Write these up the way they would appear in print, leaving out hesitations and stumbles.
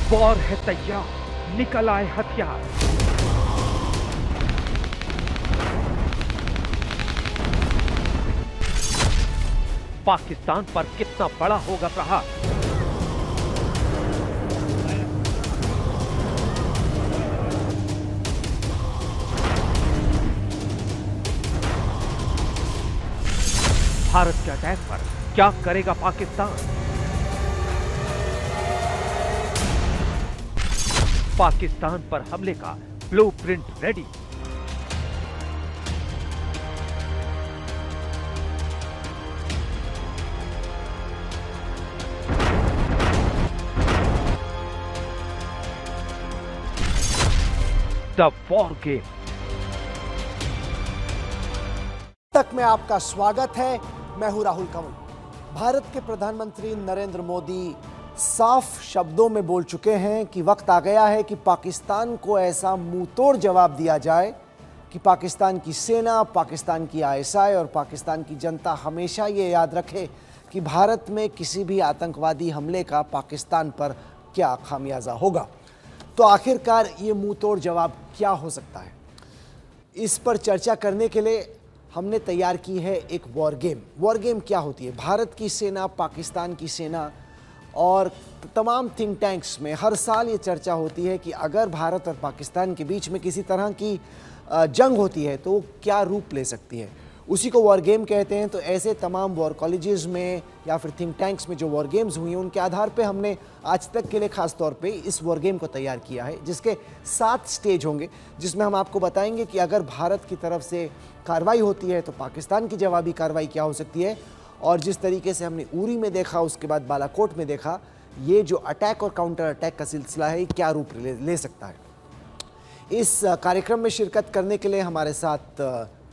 War है तैयार, निकल आए हथियार। पाकिस्तान पर कितना बड़ा होगा प्रहार? भारत के अटैक पर क्या करेगा पाकिस्तान? पाकिस्तान पर हमले का blueprint ready. The war game तक में आपका स्वागत है। मैं हूं राहुल कंवल। भारत के प्रधानमंत्री नरेंद्र मोदी साफ शब्दों में बोल चुके हैं कि वक्त आ गया है कि पाकिस्तान को ऐसा मुंहतोड़ जवाब दिया जाए कि पाकिस्तान की सेना, पाकिस्तान की आईएसआई और पाकिस्तान की जनता हमेशा ये याद रखे कि भारत में किसी भी आतंकवादी हमले का पाकिस्तान पर क्या खामियाजा होगा। तो आखिरकार ये मुंहतोड़ जवाब क्या हो सकता है? इस पर चर्चा करने के लिए हमने तैयार की है एक वॉर गेम। वॉर गेम क्या होती है? भारत की सेना, पाकिस्तान की सेना और तमाम थिंक टैंक्स में हर साल ये चर्चा होती है कि अगर भारत और पाकिस्तान के बीच में किसी तरह की जंग होती है तो वो क्या रूप ले सकती है, उसी को वॉर गेम कहते हैं। तो ऐसे तमाम वॉर कॉलेजेस में या फिर थिंक टैंक्स में जो वॉर गेम्स हुई हैं उनके आधार पे हमने आज तक के लिए खास तौर पे इस वॉर गेम को तैयार किया है, जिसके 7 स्टेज होंगे, जिसमें हम आपको बताएंगे कि अगर भारत की तरफ से कार्रवाई होती है तो पाकिस्तान की जवाबी कार्रवाई क्या हो सकती है। और जिस तरीके से हमने उरी में देखा, उसके बाद बालाकोट में देखा, ये जो अटैक और काउंटर अटैक का सिलसिला है क्या रूप ले सकता है। इस कार्यक्रम में शिरकत करने के लिए हमारे साथ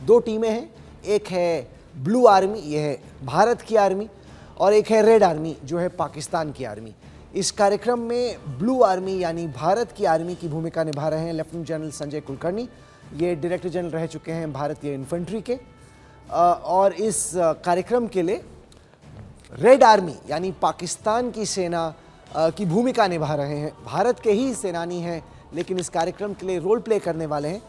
2 टीमें हैं। एक है ब्लू आर्मी, ये है भारत की आर्मी, और एक है रेड आर्मी जो है पाकिस्तान की आर्मी। इस कार्यक्रम में ब्लू आर्मी यानी भारत की आर्मी की भूमिका निभा रहे हैं लेफ्टिनेंट जनरल संजय कुलकर्णी। ये डायरेक्टर जनरल रह चुके हैं भारतीय इन्फेंट्री के। और इस कार्यक्रम के लिए रेड आर्मी यानी पाकिस्तान की सेना की भूमिका निभा रहे हैं। भारत के ही सेनानी हैं लेकिन इस कार्यक्रम के लिए रोल प्ले करने वाले हैं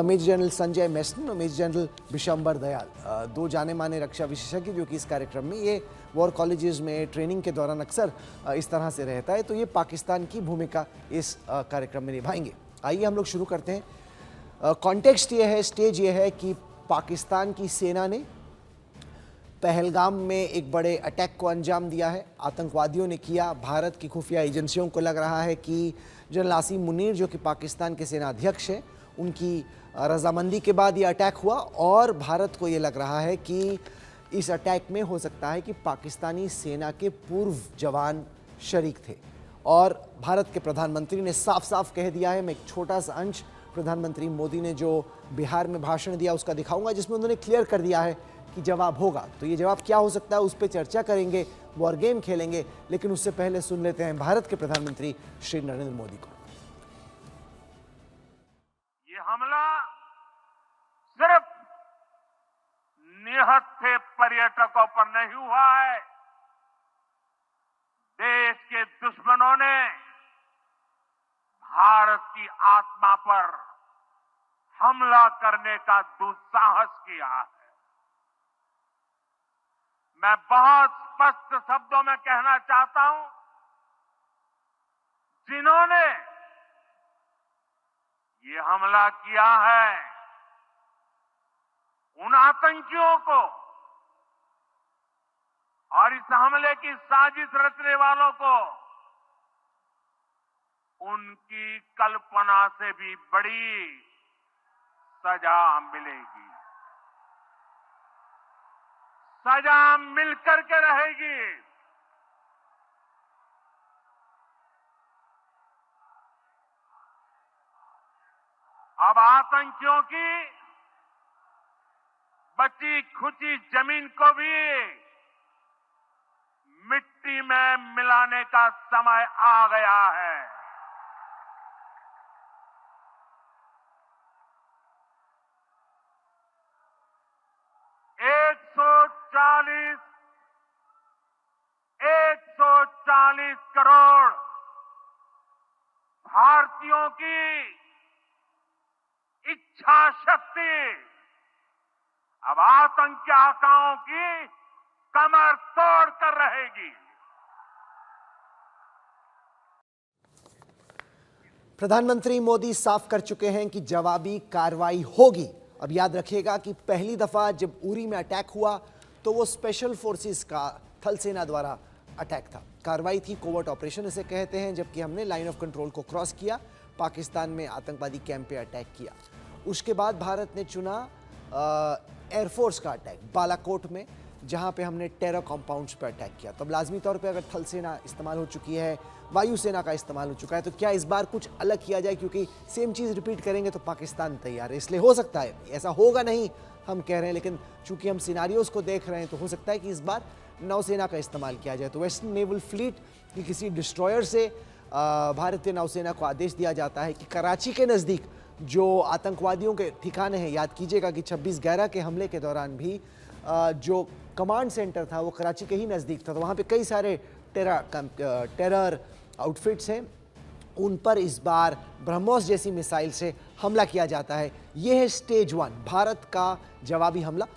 मेजर जनरल संजय मेसन और मेजर जनरल बिशंबर दयाल, 2 जाने माने रक्षा विशेषज्ञ जो कि इस कार्यक्रम में, ये वॉर कॉलेजेस में ट्रेनिंग के दौरान अक्सर इस तरह से रहता है, तो ये पाकिस्तान की भूमिका इस कार्यक्रम में निभाएंगे। आइए हम लोग शुरू करते हैं। कॉन्टेक्स्ट ये है, स्टेज ये है कि पाकिस्तान की सेना ने पहलगाम में एक बड़े अटैक को अंजाम दिया है, आतंकवादियों ने किया। भारत की खुफिया एजेंसियों को लग रहा है कि जनरल आसिम मुनीर जो कि पाकिस्तान के सेना अध्यक्ष हैं, उनकी रजामंदी के बाद ये अटैक हुआ, और भारत को ये लग रहा है कि इस अटैक में हो सकता है कि पाकिस्तानी सेना के पूर्व जवान शरीक थे। और भारत के प्रधानमंत्री ने साफ साफ कह दिया है, मैं एक छोटा सा अंश प्रधानमंत्री मोदी ने जो बिहार में भाषण दिया उसका दिखाऊंगा, जिसमें उन्होंने क्लियर कर दिया है कि जवाब होगा। तो ये जवाब क्या हो सकता है उस पर चर्चा करेंगे, वॉर गेम खेलेंगे, लेकिन उससे पहले सुन लेते हैं भारत के प्रधानमंत्री श्री नरेंद्र मोदी को। ये हमला सिर्फ निहत्थे पर्यटकों पर नहीं हुआ है, देश के दुश्मनों ने भारत की आत्मा पर हमला करने का दुस्साहस किया है। मैं बहुत स्पष्ट शब्दों में कहना चाहता हूं, जिन्होंने ये हमला किया है उन आतंकियों को और इस हमले की साजिश रचने वालों को उनकी कल्पना से भी बड़ी सजा मिलेगी। सजा मिलकर के रहेगी। अब आतंकियों की बची खुची जमीन को भी मिट्टी में मिलाने का समय आ गया है। एक सौ चालीस करोड़ भारतीयों की इच्छा शक्ति अब आतंकी आकाओं की कमर तोड़ कर रहेगी। प्रधानमंत्री मोदी साफ कर चुके हैं कि जवाबी कार्रवाई होगी। अब याद रखिएगा कि पहली दफा जब उरी में अटैक हुआ तो वो स्पेशल फोर्सेस का थल सेना द्वारा अटैक था, कार्रवाई थी, कोवर्ट ऑपरेशन इसे कहते हैं। जबकि हमने लाइन ऑफ कंट्रोल को क्रॉस किया, पाकिस्तान में आतंकवादी कैंप पे अटैक किया। उसके बाद भारत ने चुना एयरफोर्स का अटैक बालाकोट में, जहां पे हमने टेरर कंपाउंड्स पे अटैक किया। तब लाजमी तौर पे अगर थल सेना इस्तेमाल हो चुकी है, वायुसेना का इस्तेमाल हो चुका है, तो क्या इस बार कुछ अलग किया जाए? क्योंकि सेम चीज़ रिपीट करेंगे तो पाकिस्तान तैयार है। इसलिए हो सकता है, ऐसा होगा नहीं हम कह रहे हैं, लेकिन चूंकि हम सिनारियोज को देख रहे हैं तो हो सकता है कि इस बार नौसेना का इस्तेमाल किया जाए। तो वेस्टर्न नेवल फ्लीट की किसी डिस्ट्रॉयर से भारतीय नौसेना को आदेश दिया जाता है कि कराची के नज़दीक जो आतंकवादियों के ठिकाने हैं, याद कीजिएगा कि 26/11 के हमले के दौरान भी जो कमांड सेंटर था वो कराची के ही नज़दीक था, तो वहाँ पे कई सारे टेरर आउटफिट्स हैं, उन पर इस बार ब्रह्मोस जैसी मिसाइल से हमला किया जाता है। ये है स्टेज 1, भारत का जवाबी हमला।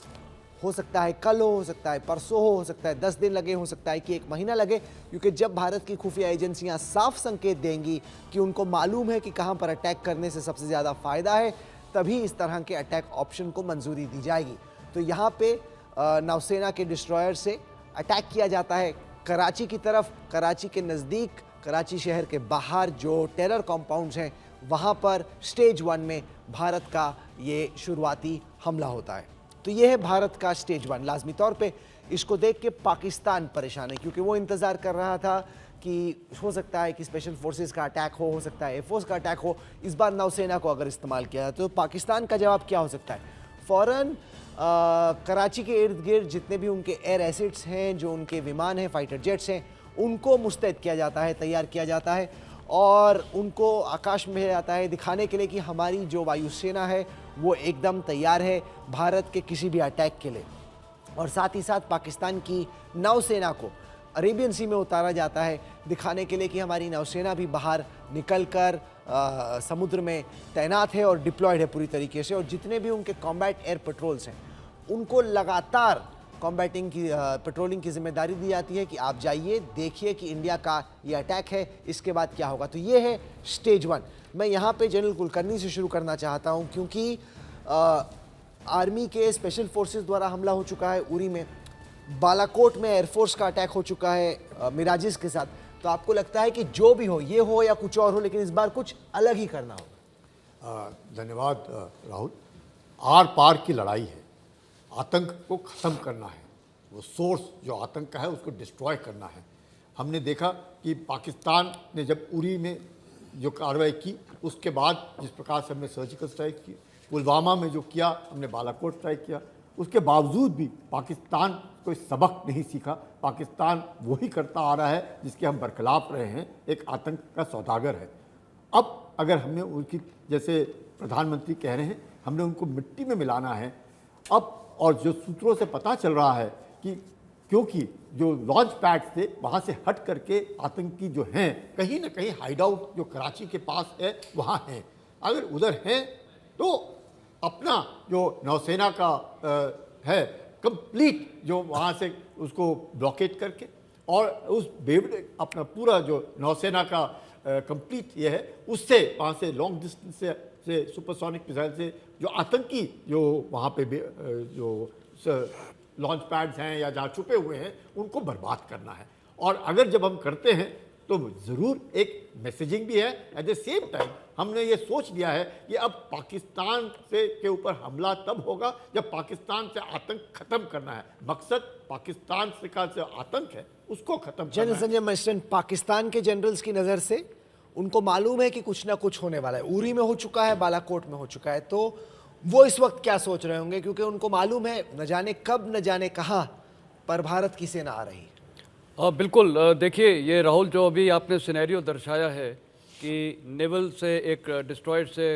हो सकता है कल हो सकता है परसों हो सकता है 10 दिन लगे, हो सकता है कि 1 महीना लगे, क्योंकि जब भारत की खुफिया एजेंसियां साफ संकेत देंगी कि उनको मालूम है कि कहां पर अटैक करने से सबसे ज़्यादा फ़ायदा है, तभी इस तरह के अटैक ऑप्शन को मंजूरी दी जाएगी। तो यहाँ पे नौसेना के डिस्ट्रॉयर से अटैक किया जाता है कराची की तरफ, कराची के नज़दीक, कराची शहर के बाहर जो टेरर कॉम्पाउंड्स हैं वहाँ पर स्टेज 1 में भारत का ये शुरुआती हमला होता है। तो ये है भारत का स्टेज 1। लाजमी तौर पे इसको देख के पाकिस्तान परेशान है, क्योंकि वो इंतज़ार कर रहा था कि हो सकता है कि स्पेशल फोर्सेस का अटैक हो सकता है एयरफोर्स का अटैक हो। इस बार नौसेना को अगर इस्तेमाल किया जाए तो पाकिस्तान का जवाब क्या हो सकता है? फ़ौरन कराची के इर्द गिर्द जितने भी उनके एयर एसिड्स हैं, जो उनके विमान हैं, फाइटर जेट्स हैं, उनको मुस्तैद किया जाता है, तैयार किया जाता है और उनको आकाश में भेजा जाता है दिखाने के लिए कि हमारी जो वायुसेना है वो एकदम तैयार है भारत के किसी भी अटैक के लिए। और साथ ही साथ पाकिस्तान की नौसेना को अरेबियन सी में उतारा जाता है दिखाने के लिए कि हमारी नौसेना भी बाहर निकलकर समुद्र में तैनात है और डिप्लॉयड है पूरी तरीके से। और जितने भी उनके कॉम्बैट एयर पेट्रोल्स हैं उनको लगातार कॉम्बैटिंग की पेट्रोलिंग की जिम्मेदारी दी जाती है कि आप जाइए, देखिए कि इंडिया का ये अटैक है, इसके बाद क्या होगा। तो ये है स्टेज 1। मैं यहाँ पे जनरल कुलकर्णी से शुरू करना चाहता हूँ, क्योंकि आर्मी के स्पेशल फोर्सेस द्वारा हमला हो चुका है उरी में, बालाकोट में एयरफोर्स का अटैक हो चुका है मिराजिस के साथ। तो आपको लगता है कि जो भी हो, ये हो या कुछ और हो, लेकिन इस बार कुछ अलग ही करना होगा? धन्यवाद राहुल। आर पार की लड़ाई है, आतंक को ख़त्म करना है, वो सोर्स जो आतंक का है उसको डिस्ट्रॉय करना है। हमने देखा कि पाकिस्तान ने जब उरी में जो कार्रवाई की, उसके बाद जिस प्रकार से हमने सर्जिकल स्ट्राइक की, पुलवामा में जो किया, हमने बालाकोट स्ट्राइक किया, उसके बावजूद भी पाकिस्तान कोई सबक नहीं सीखा। पाकिस्तान वही करता आ रहा है जिसके हम बरखिलाफ रहे हैं, एक आतंक का सौदागर है। अब अगर हमने उनकी, जैसे प्रधानमंत्री कह रहे हैं, हमने उनको मिट्टी में मिलाना है अब। और जो सूत्रों से पता चल रहा है कि क्योंकि जो लॉन्च पैड थे वहाँ से हट करके आतंकी जो हैं कहीं ना कहीं हाइड आउट जो कराची के पास है वहाँ हैं, अगर उधर हैं तो अपना जो नौसेना का है कंप्लीट जो वहाँ से उसको ब्लॉकेट करके और उस बेवड़े अपना पूरा जो नौसेना का कंप्लीट ये है उससे वहाँ से लॉन्ग डिस्टेंस से सुपरसोनिक मिसाइल से जो आतंकी जो वहाँ पे जो लॉन्च पैड्स हैं या जहाँ छुपे हुए हैं उनको बर्बाद करना है। और अगर जब हम करते हैं तो ज़रूर एक मैसेजिंग भी है। एट द सेम टाइम हमने ये सोच लिया है कि अब पाकिस्तान से के ऊपर हमला तब होगा जब पाकिस्तान से आतंक खत्म करना है। मकसद पाकिस्तान से का जो आतंक है उसको खत्म करना है। जनरल संजय मर्चेंट, पाकिस्तान के जनरल्स की नज़र से उनको मालूम है कि कुछ ना कुछ होने वाला है। उरी में हो चुका है, बालाकोट में हो चुका है, तो वो इस वक्त क्या सोच रहे होंगे? क्योंकि उनको मालूम है न जाने कब न जाने कहाँ पर भारत की सेना आ रही है। बिल्कुल। देखिए, ये राहुल जो अभी आपने सिनेरियो दर्शाया है कि नेवल से एक डिस्ट्रॉयर से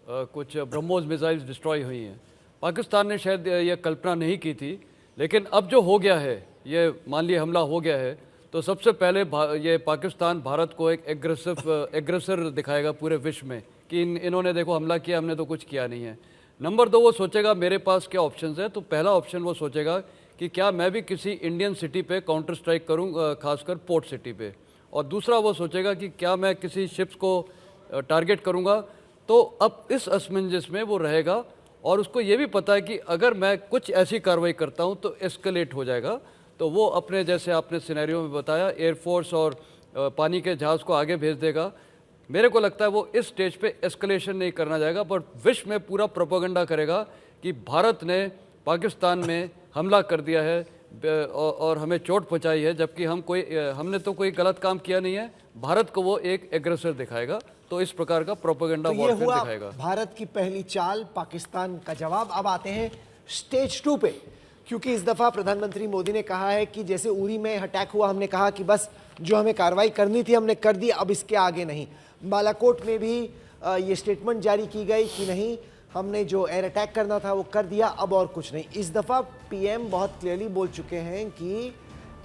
कुछ ब्रह्मोस मिसाइल्स डिस्ट्रॉय हुई हैं, पाकिस्तान ने शायद ये कल्पना नहीं की थी। लेकिन अब जो हो गया है, ये मान लिया हमला हो गया है, तो सबसे पहले ये पाकिस्तान भारत को एक एग्रेसर दिखाएगा पूरे विश्व में कि इन्होंने देखो हमला किया, हमने तो कुछ किया नहीं है। नंबर 2, वो सोचेगा मेरे पास क्या ऑप्शंस है। तो पहला ऑप्शन वो सोचेगा कि क्या मैं भी किसी इंडियन सिटी पे काउंटर स्ट्राइक करूं, खासकर पोर्ट सिटी पे। और दूसरा वो सोचेगा कि क्या मैं किसी शिप्स को टारगेट करूंगा। तो अब इस असमंजस में वो रहेगा और उसको ये भी पता है कि अगर मैं कुछ ऐसी कार्रवाई करता हूं तो एस्केलेट हो जाएगा। तो वो अपने, जैसे आपने सिनेरियो में बताया, एयरफोर्स और पानी के जहाज़ को आगे भेज देगा। मेरे को लगता है वो इस स्टेज पे एस्केलेशन नहीं करना जाएगा, पर विश्व में पूरा प्रोपेगेंडा करेगा कि भारत ने पाकिस्तान में हमला कर दिया है और हमें चोट पहुंचाई है, जबकि हमने तो कोई गलत काम किया नहीं है। भारत को वो एक एग्रेसर दिखाएगा। तो इस प्रकार का प्रोपेगेंडा वॉरफेयर दिखाएगा। भारत की पहली चाल, पाकिस्तान का जवाब। अब आते हैं स्टेज 2 पे, क्योंकि इस दफा प्रधानमंत्री मोदी ने कहा है कि जैसे उरी में अटैक हुआ, हमने कहा कि बस जो हमें कार्रवाई करनी थी हमने कर दी, अब इसके आगे नहीं। बालाकोट में भी ये स्टेटमेंट जारी की गई कि नहीं, हमने जो एयर अटैक करना था वो कर दिया, अब और कुछ नहीं। इस दफ़ा पीएम बहुत क्लियरली बोल चुके हैं कि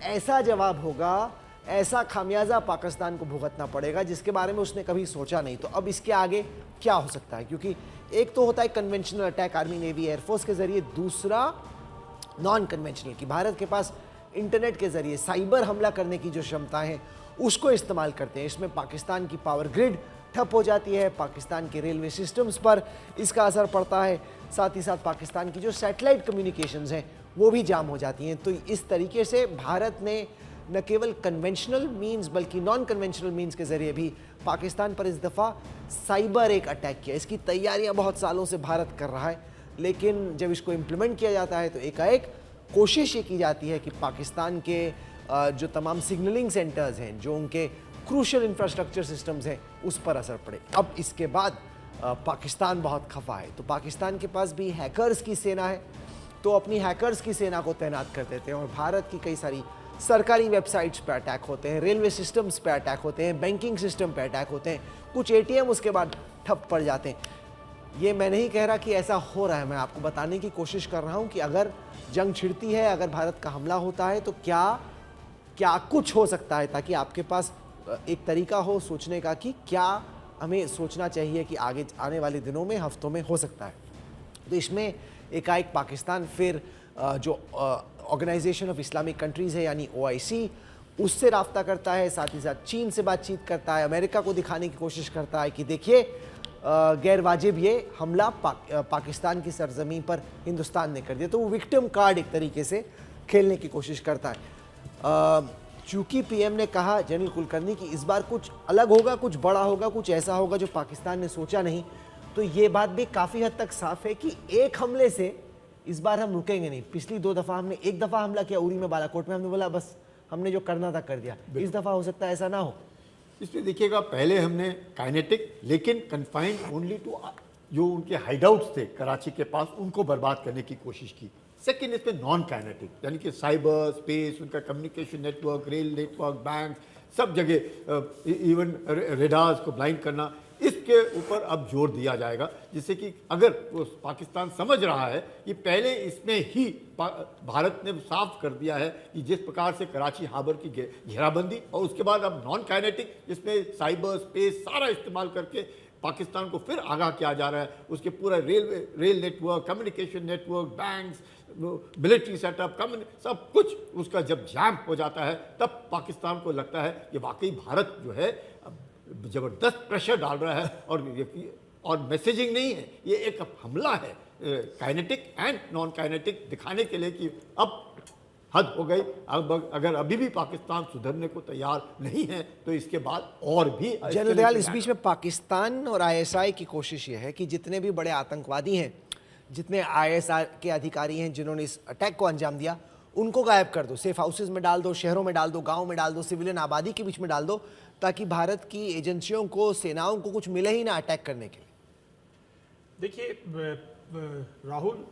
ऐसा जवाब होगा, ऐसा खामियाजा पाकिस्तान को भुगतना पड़ेगा जिसके बारे में उसने कभी सोचा नहीं। तो अब इसके आगे क्या हो सकता है? क्योंकि एक तो होता है conventional attack army, navy, air force के जरिए, दूसरा नॉन कन्वेंशनल कि भारत के पास इंटरनेट के जरिए साइबर हमला करने की जो क्षमता है उसको इस्तेमाल करते हैं। इसमें पाकिस्तान की पावर ग्रिड ठप हो जाती है, पाकिस्तान के रेलवे सिस्टम्स पर इसका असर पड़ता है, साथ ही साथ पाकिस्तान की जो सैटेलाइट कम्युनिकेशंस हैं वो भी जाम हो जाती हैं। तो इस तरीके से भारत ने न केवल कन्वेंशनल मीन्स बल्कि नॉन कन्वेंशनल मीन्स के जरिए भी पाकिस्तान पर इस दफ़ा साइबर एक अटैक किया। इसकी तैयारियां बहुत सालों से भारत कर रहा है, लेकिन जब इसको इम्प्लीमेंट किया जाता है तो एकाएक कोशिश ये की जाती है कि पाकिस्तान के जो तमाम सिग्नलिंग सेंटर्स हैं, जो उनके क्रूशल इंफ्रास्ट्रक्चर सिस्टम्स हैं, उस पर असर पड़े। अब इसके बाद पाकिस्तान बहुत खफा है। तो पाकिस्तान के पास भी हैकर्स की सेना है, तो अपनी हैकर्स की सेना को तैनात कर देते हैं और भारत की कई सारी सरकारी वेबसाइट्स पर अटैक होते हैं, रेलवे सिस्टम्स पर अटैक होते हैं, बैंकिंग सिस्टम पर अटैक होते हैं, कुछ एटीएम उसके बाद ठप पड़ जाते हैं। ये मैं नहीं कह रहा कि ऐसा हो रहा है, मैं आपको बताने की कोशिश कर रहा हूँ कि अगर जंग छिड़ती है, अगर भारत का हमला होता है तो क्या कुछ हो सकता है, ताकि आपके पास एक तरीका हो सोचने का कि क्या हमें सोचना चाहिए कि आगे आने वाले दिनों में, हफ्तों में हो सकता है। तो इसमें एकाएक पाकिस्तान फिर जो ऑर्गेनाइजेशन ऑफ इस्लामिक कंट्रीज़ है यानी OIC, उससे राब्ता करता है, साथ ही साथ चीन से बातचीत करता है, अमेरिका को दिखाने की कोशिश करता है कि देखिए गैर वाजिब ये हमला पाकिस्तान की सरजमीन पर हिंदुस्तान ने कर दिया। तो वो विक्टिम कार्ड एक तरीके से खेलने की कोशिश करता है। चूँकि पीएम ने कहा, जनरल कुलकर्णी, कि इस बार कुछ अलग होगा, कुछ बड़ा होगा, कुछ ऐसा होगा जो पाकिस्तान ने सोचा नहीं, तो ये बात भी काफ़ी हद तक साफ है कि एक हमले से इस बार हम रुकेंगे नहीं। पिछली 2 दफ़ा हमने एक दफ़ा हमला किया उरी में, बालाकोट में, हमने बोला बस हमने जो करना था कर दिया। इस दफ़ा हो सकता है ऐसा ना हो। इसमें देखिएगा, पहले हमने काइनेटिक लेकिन कन्फाइंड ओनली टू जो उनके हाइडआउट्स थे कराची के पास, उनको बर्बाद करने की कोशिश की। सेकेंड, इसमें नॉन काइनेटिक यानी कि साइबर स्पेस, उनका communication network, rail network, bank, सब जगह, इवन रेडार्स को ब्लाइंड करना, इसके ऊपर अब जोर दिया जाएगा। जिससे कि अगर वो पाकिस्तान समझ रहा है कि पहले इसमें ही भारत ने साफ कर दिया है कि जिस प्रकार से कराची हार्बर की घेराबंदी, और उसके बाद अब नॉन काइनेटिक जिसमें साइबर स्पेस सारा इस्तेमाल करके पाकिस्तान को फिर आगाह किया जा रहा है, उसके पूरा rail network, communication network, banks, military setup, सब कुछ उसका जब जैम हो जाता है, तब पाकिस्तान को लगता है कि वाकई भारत जो है ज़बरदस्त प्रेशर डाल रहा है और मैसेजिंग नहीं है, ये एक हमला है काइनेटिक एंड नॉन काइनेटिक दिखाने के लिए कि अब हद हो गई। अब अगर अभी भी पाकिस्तान सुधरने को तैयार नहीं है तो इसके बाद और भी। जनरल दयाल, इस बीच में पाकिस्तान और ISI की कोशिश ये है कि जितने भी बड़े आतंकवादी हैं, जितने ISI के अधिकारी हैं जिन्होंने इस अटैक को अंजाम दिया, उनको गायब कर दो, सेफ हाउसेज में डाल दो, शहरों में डाल दो, गाँव में डाल दो, सिविलियन आबादी के बीच में डाल दो, ताकि भारत की एजेंसियों को, सेनाओं को कुछ मिले ही ना अटैक करने के लिए। देखिए राहुल,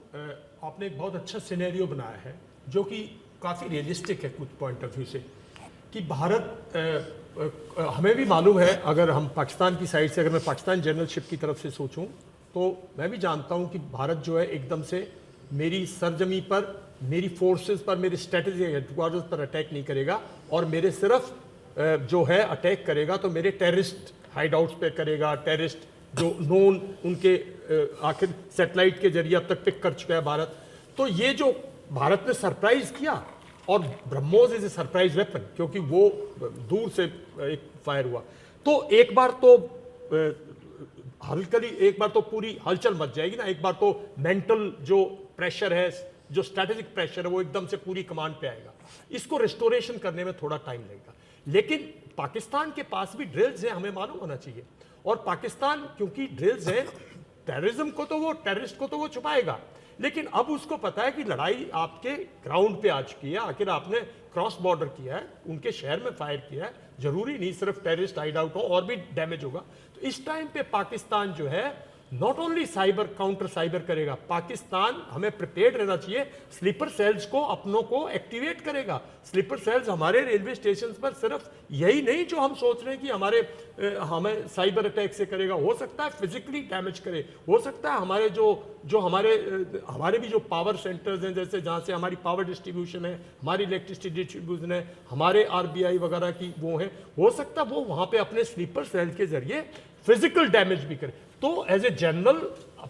आपने एक बहुत अच्छा सिनेरियो बनाया है जो कि काफ़ी रियलिस्टिक है कुछ पॉइंट ऑफ व्यू से, कि भारत हमें भी मालूम है, अगर हम पाकिस्तान की साइड से, अगर मैं पाकिस्तान जनरलशिप की तरफ से सोचूं तो मैं भी जानता हूं कि भारत जो है एकदम से मेरी सरजमी पर, मेरी फोर्सेस पर, मेरे स्ट्रेटेजिक हेडक्वार्टर्स पर अटैक नहीं करेगा और मेरे सिर्फ जो है अटैक करेगा तो मेरे टेररिस्ट हाइड आउट्स पे करेगा, टेररिस्ट जो नोन उनके आखिर सैटेलाइट के जरिए अब तक पिक कर चुका है भारत। तो ये जो भारत ने सरप्राइज किया, और BrahMos is a surprise weapon क्योंकि वो दूर से एक फायर हुआ, तो एक बार तो एक बार तो पूरी हलचल मच जाएगी ना। एक बार तो मेंटल जो प्रेशर है, जो स्ट्रैटेजिक प्रेशर है, वो एकदम से पूरी कमांड पे आएगा। इसको रिस्टोरेशन करने में थोड़ा टाइम लगेगा, लेकिन पाकिस्तान के पास भी ड्रिल्स हैं, हमें मालूम होना चाहिए। और पाकिस्तान क्योंकि ड्रिल्स हैं, टेररिज्म को तो वो, टेररिस्ट को तो वो छुपाएगा, लेकिन अब उसको पता है कि लड़ाई आपके ग्राउंड पे आ चुकी है। आखिर आपने क्रॉस बॉर्डर किया है, उनके शहर में फायर किया है, जरूरी नहीं सिर्फ टेररिस्ट हाइड आउट हो, और भी डैमेज होगा। तो इस टाइम पे पाकिस्तान जो है not only cyber counter cyber करेगा, पाकिस्तान हमें प्रिपेयर्ड रहना चाहिए, स्लीपर सेल्स को अपनों को एक्टिवेट करेगा। स्लीपर सेल्स हमारे रेलवे स्टेशन पर सिर्फ यही नहीं जो हम सोच रहे हैं कि हमें साइबर अटैक से करेगा, हो सकता है फिजिकली डैमेज करे, हो सकता है हमारे हमारे भी जो पावर सेंटर्स हैं, जैसे जहाँ से हमारी पावर डिस्ट्रीब्यूशन है, हमारी इलेक्ट्रिसिटी डिस्ट्रीब्यूशन है, हमारे RBI वगैरह की वो है, हो सकता है वो वहाँ पे अपने स्लीपर सेल के जरिए फिजिकल डैमेज भी करे। तो एज ए जनरल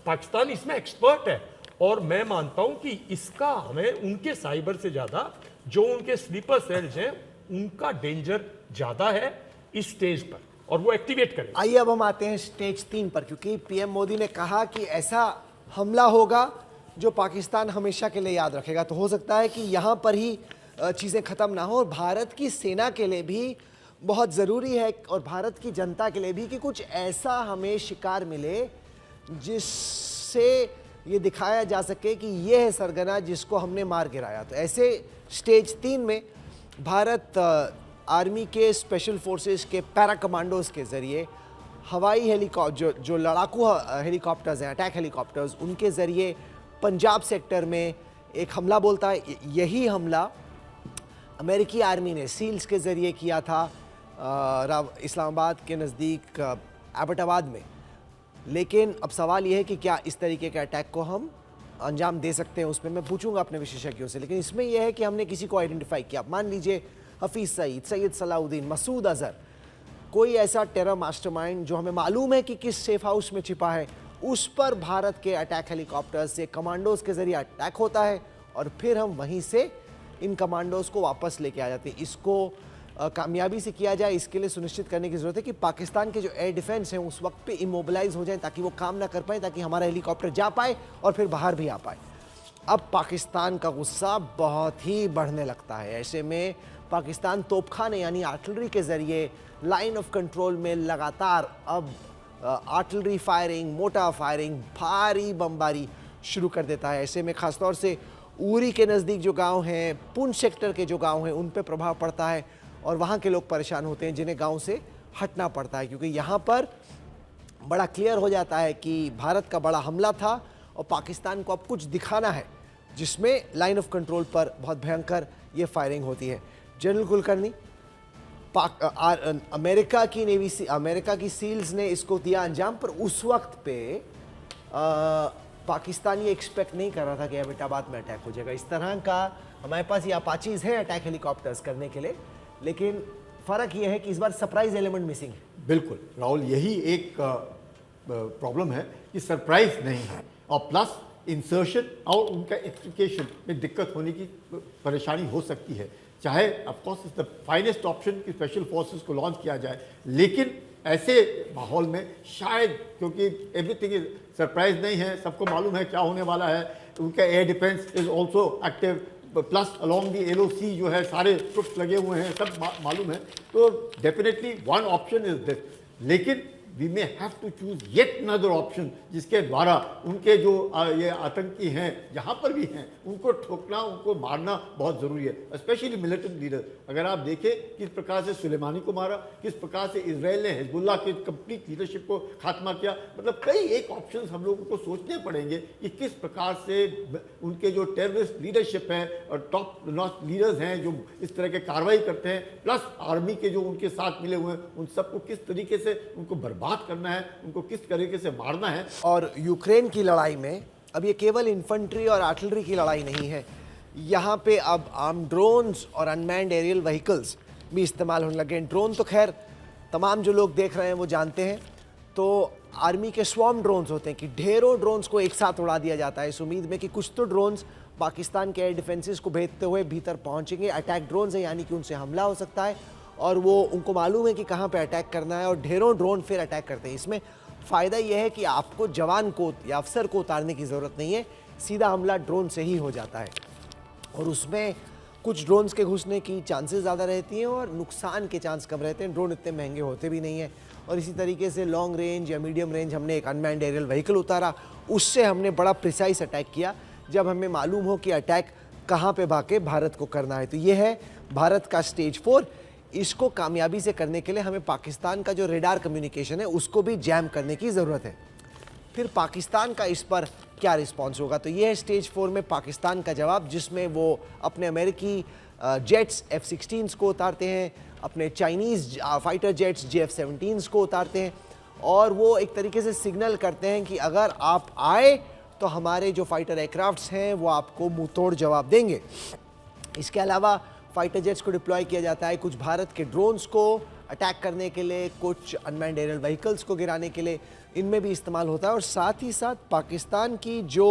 पाकिस्तान इसमें एक्सपर्ट है, और मैं मानता हूं कि इसका हमें उनके साइबर से ज्यादा जो उनके स्लीपर सेल्स हैं उनका डेंजर ज्यादा है इस स्टेज पर, और वो एक्टिवेट करें। आइए अब हम आते हैं स्टेज 3 पर, क्योंकि PM मोदी ने कहा कि ऐसा हमला होगा जो पाकिस्तान हमेशा के लिए याद रखेगा। तो हो सकता है कि यहाँ पर ही चीज़ें ख़त्म ना हो, और भारत की सेना के लिए भी बहुत ज़रूरी है और भारत की जनता के लिए भी कि कुछ ऐसा हमें शिकार मिले जिससे ये दिखाया जा सके कि ये है सरगना जिसको हमने मार गिराया। तो ऐसे स्टेज 3 में भारत आर्मी के स्पेशल फोर्सेस के पैरा कमांडोज के ज़रिए हवाई हेलीकॉप्टर जो लड़ाकू हेलीकॉप्टर्स हैं, अटैक हेलीकॉप्टर्स, उनके ज़रिए पंजाब सेक्टर में एक हमला बोलता है। यही हमला अमेरिकी आर्मी ने सील्स के ज़रिए किया था इस्लामाबाद के नज़दीक एबटाबाद में। लेकिन अब सवाल यह है कि क्या इस तरीके के अटैक को हम अंजाम दे सकते हैं, उसमें मैं पूछूंगा अपने विशेषज्ञों से। लेकिन इसमें यह है कि हमने किसी को आइडेंटिफाई किया, मान लीजिए हफीज़ सईद, सैयद सलाउद्दीन, मसूद अजहर, कोई ऐसा टेरर मास्टरमाइंड जो हमें मालूम है कि किस सेफ हाउस में छिपा है, उस पर भारत के अटैक हेलीकॉप्टर्स से कमांडोज के ज़रिए अटैक होता है और फिर हम वहीं से इन कमांडोज को वापस लेके आ जाते हैं। इसको कामयाबी से किया जाए, इसके लिए सुनिश्चित करने की ज़रूरत है कि पाकिस्तान के जो एयर डिफेंस हैं उस वक्त पे इमोबिलाइज हो जाएं, ताकि वो काम ना कर पाए, ताकि हमारा हेलीकॉप्टर जा पाए और फिर बाहर भी आ पाए। अब पाकिस्तान का गुस्सा बहुत ही बढ़ने लगता है। ऐसे में पाकिस्तान तोपखाने यानी आर्टिलरी के ज़रिए लाइन ऑफ कंट्रोल में लगातार अब आर्टिलरी फायरिंग, मोटा फायरिंग, भारी बमबारी शुरू कर देता है। ऐसे में ख़ासतौर से उरी के नज़दीक जो गांव हैं, पुंछ सेक्टर के जो गांव हैं, उन पे प्रभाव पड़ता है और वहाँ के लोग परेशान होते हैं जिन्हें गांव से हटना पड़ता है, क्योंकि यहाँ पर बड़ा क्लियर हो जाता है कि भारत का बड़ा हमला था और पाकिस्तान को अब कुछ दिखाना है जिसमें लाइन ऑफ कंट्रोल पर बहुत भयंकर ये फायरिंग होती है। जनरल कुलकर्णी, अमेरिका की नेवी, अमेरिका की सील्स ने इसको दिया अंजाम, पर उस वक्त पे पाकिस्तान ये एक्सपेक्ट नहीं कर रहा था कि एबटाबाद में अटैक हो जाएगा। इस तरह का हमारे पास ये अपाचीज हैं अटैक हेलीकॉप्टर्स करने के लिए, लेकिन फ़र्क ये है कि इस बार सरप्राइज एलिमेंट मिसिंग है। बिल्कुल राहुल, यही एक प्रॉब्लम है कि सरप्राइज नहीं है, और प्लस इंसर्शन और उनका एक्सप्लिकेशन में दिक्कत होने की परेशानी हो सकती है। चाहे of course is the finest option कि स्पेशल फोर्सेस को लॉन्च किया जाए, लेकिन ऐसे माहौल में शायद, क्योंकि एवरीथिंग इज सरप्राइज नहीं है, सबको मालूम है क्या होने वाला है, उनका air defence is also active, plus along the LOC जो है सारे ट्रुप्स लगे हुए हैं, सब मालूम है। तो definitely one option is this, लेकिन we may have to choose yet another option जिसके द्वारा उनके जो ये आतंकी हैं जहाँ पर भी हैं उनको ठोकना, उनको मारना बहुत ज़रूरी है, स्पेशली मिलिटेंट लीडर। अगर आप देखें किस प्रकार से सुलेमानी को मारा, किस प्रकार से इजराइल ने हिजबुल्लाह की कंप्लीट लीडरशिप को खात्मा किया, मतलब कई एक ऑप्शन हम लोगों को सोचने पड़ेंगे कि किस प्रकार से उनके जो टेररिस्ट लीडरशिप है और टॉप नॉच लीडर्स हैं जो इस तरह के कार्रवाई करते हैं, प्लस आर्मी के जो उनके साथ मिले हुए हैं, उन सबको किस तरीके से उनको बर्बाद करना है, उनको किस तरीके से मारना है। और यूक्रेन की लड़ाई में अब ये केवल इन्फेंट्री और आर्टिलरी की लड़ाई नहीं है, यहाँ पे अब आर्म ड्रोन्स और अनमैन्ड एरियल व्हीकल्स भी इस्तेमाल होने लगे हैं। ड्रोन तो खैर तमाम जो लोग देख रहे हैं वो जानते हैं, तो आर्मी के स्वॉर्म ड्रोन्स होते हैं कि ढेरों ड्रोन्स को एक साथ उड़ा दिया जाता है इस उम्मीद में कि कुछ तो ड्रोन्स पाकिस्तान के एयर डिफेंसेस को भेजते हुए भीतर पहुंचेंगे। अटैक ड्रोन्स हैं, यानी कि उनसे हमला हो सकता है और वो उनको मालूम है कि कहाँ पे अटैक करना है और ढेरों ड्रोन फिर अटैक करते हैं। इसमें फ़ायदा यह है कि आपको जवान को या अफसर को उतारने की ज़रूरत नहीं है, सीधा हमला ड्रोन से ही हो जाता है और उसमें कुछ ड्रोन्स के घुसने की चांसेस ज़्यादा रहती हैं और नुकसान के चांस कम रहते हैं। ड्रोन इतने महंगे होते भी नहीं हैं। और इसी तरीके से लॉन्ग रेंज या मीडियम रेंज हमने एक अनमैन्ड एरियल व्हीकल उतारा, उससे हमने बड़ा प्रिसाइज अटैक किया जब हमें मालूम हो कि अटैक कहाँ पे भागे भारत को करना है। तो ये है भारत का स्टेज 4। इसको कामयाबी से करने के लिए हमें पाकिस्तान का जो रेडार कम्युनिकेशन है उसको भी जैम करने की ज़रूरत है। फिर पाकिस्तान का इस पर क्या रिस्पॉन्स होगा, तो ये है स्टेज 4 में पाकिस्तान का जवाब, जिसमें वो अपने अमेरिकी जेट्स F-16s को उतारते हैं, अपने चाइनीज़ फाइटर जेट्स JF-17s को उतारते हैं और वो एक तरीके से सिग्नल करते हैं कि अगर आप आए तो हमारे जो फाइटर एयरक्राफ्ट्स हैं वो आपको मुंह तोड़ जवाब देंगे। इसके अलावा फाइटर जेट्स को डिप्लॉय किया जाता है कुछ भारत के ड्रोन्स को अटैक करने के लिए, कुछ अनमैन्ड एरियल व्हीकल्स को गिराने के लिए, इनमें भी इस्तेमाल होता है। और साथ ही साथ पाकिस्तान की जो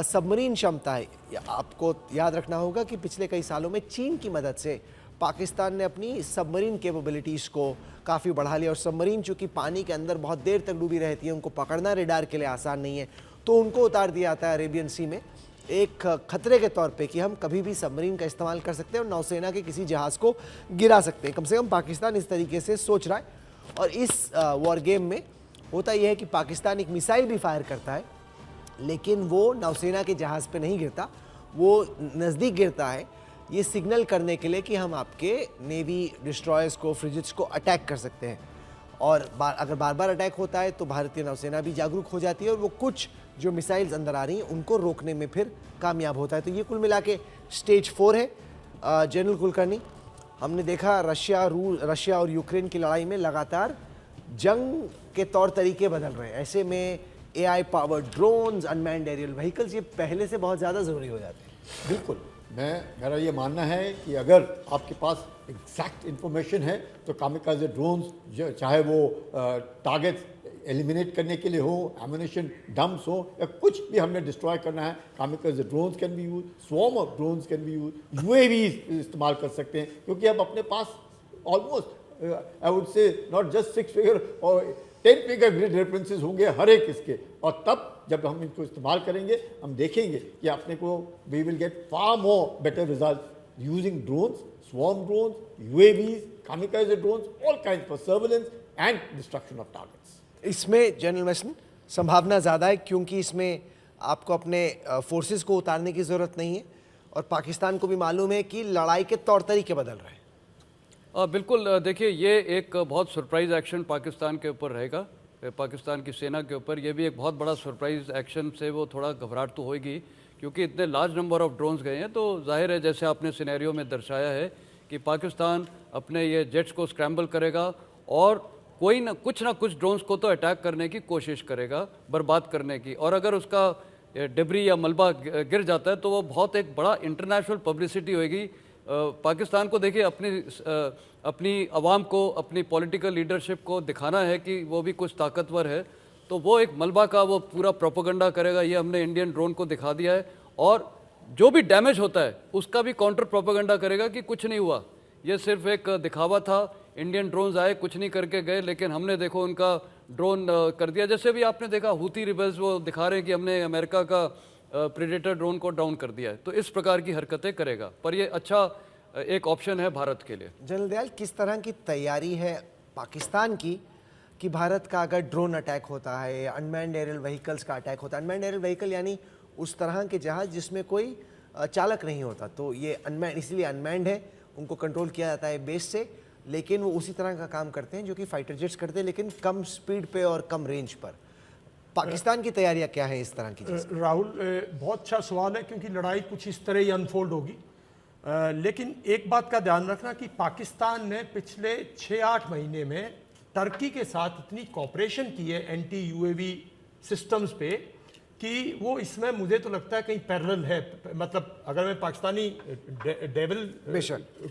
सबमरीन क्षमता है, आपको याद रखना होगा कि पिछले कई सालों में चीन की मदद से पाकिस्तान ने अपनी सबमरीन कैपेबिलिटीज़ को काफ़ी बढ़ा लिया और सबमरीन चूँकि पानी के अंदर बहुत देर तक डूबी रहती है, उनको पकड़ना रेडार के लिए आसान नहीं है, तो उनको उतार दिया जाता है अरेबियन सी में एक खतरे के तौर पे कि हम कभी भी सबमरीन का इस्तेमाल कर सकते हैं और नौसेना के किसी जहाज़ को गिरा सकते हैं। कम से कम पाकिस्तान इस तरीके से सोच रहा है। और इस वॉर गेम में होता यह है कि पाकिस्तान एक मिसाइल भी फायर करता है, लेकिन वो नौसेना के जहाज़ पे नहीं गिरता, वो नज़दीक गिरता है ये सिग्नल करने के लिए कि हम आपके नेवी डिस्ट्रॉयर्स को, फ्रिगेट्स को अटैक कर सकते हैं। और अगर बार बार अटैक होता है तो भारतीय नौसेना भी जागरूक हो जाती है और वो कुछ जो मिसाइल्स अंदर आ रही हैं उनको रोकने में फिर कामयाब होता है। तो ये कुल मिला के स्टेज 4 है। जनरल कुलकर्णी, हमने देखा रशिया और यूक्रेन की लड़ाई में लगातार जंग के तौर तरीके बदल रहे हैं। ऐसे में AI powered drones, unmanned aerial vehicles ये पहले से बहुत ज़्यादा ज़रूरी हो जाते हैं। बिल्कुल, मेरा ये मानना है कि अगर आपके पास एग्जैक्ट इन्फॉर्मेशन है तो कामिकाज़े ड्रोन्स, चाहे वो टारगेट्स एलिमिनेट करने के लिए हो, एमुनेशन डंप्स हो या कुछ भी हमने डिस्ट्रॉय करना है, kamikaze drones can be use, swarm of drones can be use, UAVs इस्तेमाल कर सकते हैं क्योंकि अब अपने पास almost I would say not just 6 figure और 10 फिगर ग्रिड रेफरेंसेस होंगे हर एक इसके। और तब जब हम इनको इस्तेमाल करेंगे हम देखेंगे कि अपने को we will get far more better result using drones, swarm drones, UAVs, kamikaze drones, all kind for surveillance and destruction of targets. इसमें जनरल वेस्टन संभावना ज़्यादा है क्योंकि इसमें आपको अपने फोर्सेस को उतारने की ज़रूरत नहीं है और पाकिस्तान को भी मालूम है कि लड़ाई के तौर तरीके बदल रहे हैं। बिल्कुल, देखिए ये एक बहुत सरप्राइज एक्शन पाकिस्तान के ऊपर रहेगा, पाकिस्तान की सेना के ऊपर। ये भी एक बहुत बड़ा सरप्राइज एक्शन से वो थोड़ा घबराहट तो होगी क्योंकि इतने लार्ज नंबर ऑफ ड्रोन्स गए हैं। तो जाहिर है जैसे आपने सिनेरियो में दर्शाया है कि पाकिस्तान अपने ये जेट्स को स्क्रैम्बल करेगा और कोई ना कुछ ड्रोन्स को तो अटैक करने की कोशिश करेगा, बर्बाद करने की। और अगर उसका डिब्री या मलबा गिर जाता है तो वो बहुत एक बड़ा इंटरनेशनल पब्लिसिटी होगी। पाकिस्तान को देखिए अपनी आवाम को, अपनी पॉलिटिकल लीडरशिप को दिखाना है कि वो भी कुछ ताकतवर है, तो वो एक मलबा का वो पूरा प्रोपेगेंडा करेगा। ये हमने इंडियन ड्रोन को दिखा दिया है और जो भी डैमेज होता है उसका भी काउंटर प्रोपेगेंडा करेगा कि कुछ नहीं हुआ, ये सिर्फ एक दिखावा था, इंडियन ड्रोन्स आए कुछ नहीं करके गए, लेकिन हमने देखो उनका ड्रोन कर दिया। जैसे भी आपने देखा हूती रिबल्स वो दिखा रहे हैं कि हमने अमेरिका का प्रेडेटर ड्रोन को डाउन कर दिया है। तो इस प्रकार की हरकतें करेगा, पर ये अच्छा एक ऑप्शन है भारत के लिए। जनरल दयाल, किस तरह की तैयारी है पाकिस्तान की कि भारत का अगर ड्रोन अटैक होता है, अनमैन्ड एरियल व्हीकल्स का अटैक होता है, अनमैन्ड एरियल व्हीकल यानी उस तरह के जहाज जिसमें कोई चालक नहीं होता, तो ये अनमैन्ड इसलिए अनमैन्ड है, उनको कंट्रोल किया जाता है बेस से, लेकिन वो उसी तरह का काम करते हैं जो कि फाइटर जेट्स करते हैं, लेकिन कम स्पीड पे और कम रेंज पर। पाकिस्तान की तैयारियां क्या है इस तरह की? राहुल, बहुत अच्छा सवाल है क्योंकि लड़ाई कुछ इस तरह ही अनफोल्ड होगी। लेकिन एक बात का ध्यान रखना कि पाकिस्तान ने पिछले 6-8 महीने में टर्की के साथ इतनी कॉपरेशन की है एंटी UAV सिस्टम्स पे कि वो इसमें मुझे तो लगता है कहीं पैरेलल है। मतलब अगर मैं पाकिस्तानी डेविल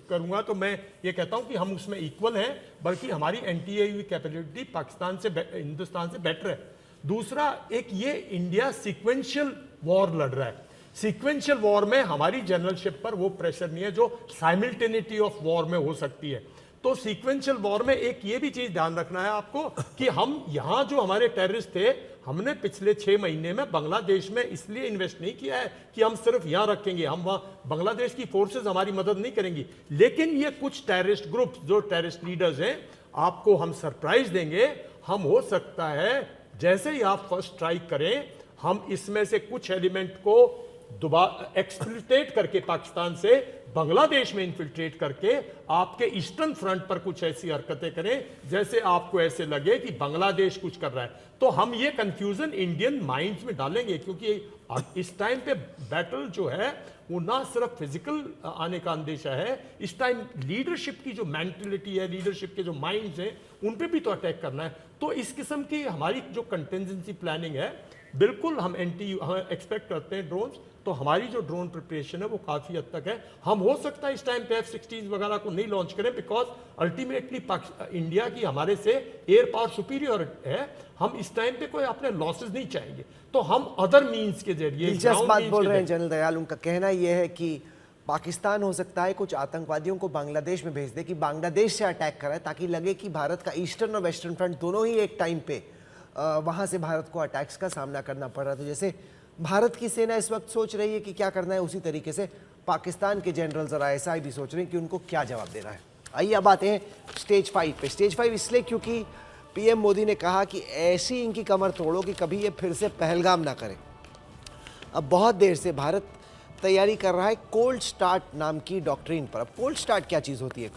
करूंगा तो मैं ये कहता हूं कि हम उसमें इक्वल हैं, बल्कि हमारी एंटी कैपेबिलिटी पाकिस्तान से हिंदुस्तान से बेटर है। दूसरा, एक ये इंडिया सीक्वेंशियल वॉर लड़ रहा है। सीक्वेंशियल वॉर में हमारी जनरलशिप पर वो प्रेशर नहीं है जो साइमल्टेनिटी ऑफ वॉर में हो सकती है। तो सीक्वेंशियल वॉर में एक ये भी चीज ध्यान रखना है आपको कि हम यहां जो हमारे टेररिस्ट थे, हमने पिछले 6 महीने में बांग्लादेश में इसलिए इन्वेस्ट नहीं किया है कि हम सिर्फ यहां रखेंगे, हम वहां बांग्लादेश की फोर्सेस हमारी मदद नहीं करेंगी। लेकिन ये कुछ टेररिस्ट ग्रुप जो टेररिस्ट लीडर्स हैं, आपको हम सरप्राइज देंगे। हम हो सकता है जैसे ही आप फर्स्ट स्ट्राइक करें, हम इसमें से कुछ एलिमेंट को दोबारा एक्सप्लिटेट करके पाकिस्तान से बांग्लादेश में इन्फिल्ट्रेट करके आपके ईस्टर्न फ्रंट पर कुछ ऐसी हरकतें करें जैसे आपको ऐसे लगे कि बांग्लादेश कुछ कर रहा है। तो हम ये कंफ्यूजन इंडियन माइंड्स में डालेंगे, क्योंकि इस टाइम पे बैटल जो है वो ना सिर्फ फिजिकल आने का अंदेशा है, इस टाइम लीडरशिप की जो मेंटलिटी है, लीडरशिप के जो माइंड्स हैं, उन पे भी तो अटैक करना है। तो इस किस्म की हमारी जो कंटेंजेंसी प्लानिंग है, बिल्कुल हम एक्सपेक्ट करते हैं ड्रोन्स। तो हमारी जो ड्रोन प्रिपरेशन है वो काफी हद तक है। हम हो सकता है इस टाइम पे F-16 वगैरह को नहीं लॉन्च करें, बिकॉज अल्टीमेटली इंडिया की हमारे से एयर पावर सुपीरियर है। हम इस टाइम पे कोई अपने लॉसेस नहीं चाहेंगे, तो हम अदर मीन्स के जरिए दिलचस्प बात बोल रहे हैं जनरल दयाल। उनका कहना यह है कि पाकिस्तान हो सकता है कुछ आतंकवादियों को बांग्लादेश में भेज दे कि बांग्लादेश से अटैक कराए, ताकि लगे कि भारत का ईस्टर्न और वेस्टर्न फ्रंट दोनों ही एक टाइम पे वहां से भारत को अटैक्स का सामना करना पड़ रहा था। जैसे भारत की सेना इस वक्त सोच रही है कि क्या करना है, उसी तरीके से पाकिस्तान के जनरल्स और ISI भी सोच रहे हैं कि उनको क्या जवाब देना है। आइए अब आते हैं स्टेज 5 पे। स्टेज 5 इसलिए क्योंकि PM मोदी ने कहा कि ऐसी इनकी कमर तोड़ो कि कभी ये फिर से पहलगाम ना करें। अब बहुत देर से भारत तैयारी कर रहा है कोल्ड स्टार्ट नाम की डॉक्ट्रिन पर। अब कोल्ड स्टार्ट क्या चीज़ होती है?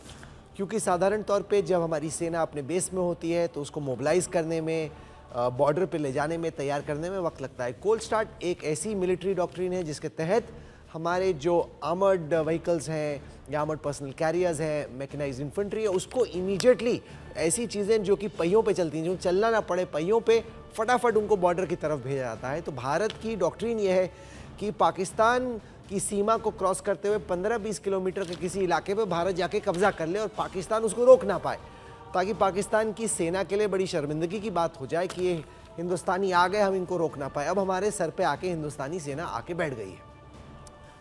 क्योंकि साधारण तौर पे जब हमारी सेना अपने बेस में होती है तो उसको मोबिलाइज करने में, बॉर्डर पे ले जाने में, तैयार करने में वक्त लगता है। कोल्ड स्टार्ट एक ऐसी मिलिट्री डॉक्ट्रिन है जिसके तहत हमारे जो आर्मर्ड व्हीकल्स हैं या आर्मर्ड पर्सनल कैरियर्स हैं, मैकेनाइज्ड इन्फेंट्री है, उसको इमीडिएटली ऐसी चीज़ें जो कि पहियों पे चलती हैं, जो चलना ना पड़े, पहियों पे फटाफट उनको बॉर्डर की तरफ भेजा जाता है। तो भारत की डॉक्ट्रिन ये है कि पाकिस्तान की सीमा को क्रॉस करते हुए 15-20 किलोमीटर के किसी इलाके पे भारत जाके कब्जा कर ले और पाकिस्तान उसको रोक ना पाए, ताकि पाकिस्तान की सेना के लिए बड़ी शर्मिंदगी की बात हो जाए कि ये हिंदुस्तानी आ गए, हम इनको रोक ना पाए। अब हमारे सर पे आके हिंदुस्तानी सेना आके बैठ गई है।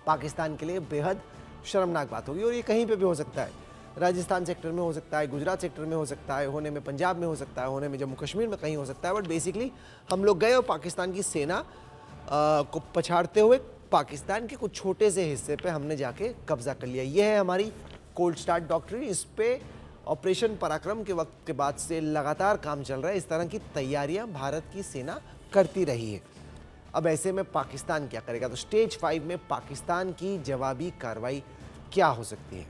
पाकिस्तान के लिए बेहद शर्मनाक बात होगी, और ये कहीं पे भी हो सकता है। राजस्थान सेक्टर में हो सकता है, गुजरात सेक्टर में हो सकता है, होने में पंजाब में हो सकता है, होने में जम्मू कश्मीर में कहीं हो सकता है। बट बेसिकली हम लोग गए और पाकिस्तान की सेना को पछाड़ते हुए पाकिस्तान के कुछ छोटे से हिस्से पे हमने जाके कब्जा कर लिया। ये है हमारी कोल्ड स्टार्ट डॉक्ट्रिन। इस पे ऑपरेशन पराक्रम के वक्त के बाद से लगातार काम चल रहा है। इस तरह की तैयारियां भारत की सेना करती रही है। अब ऐसे में पाकिस्तान क्या करेगा? तो स्टेज 5 में पाकिस्तान की जवाबी कार्रवाई क्या हो सकती है?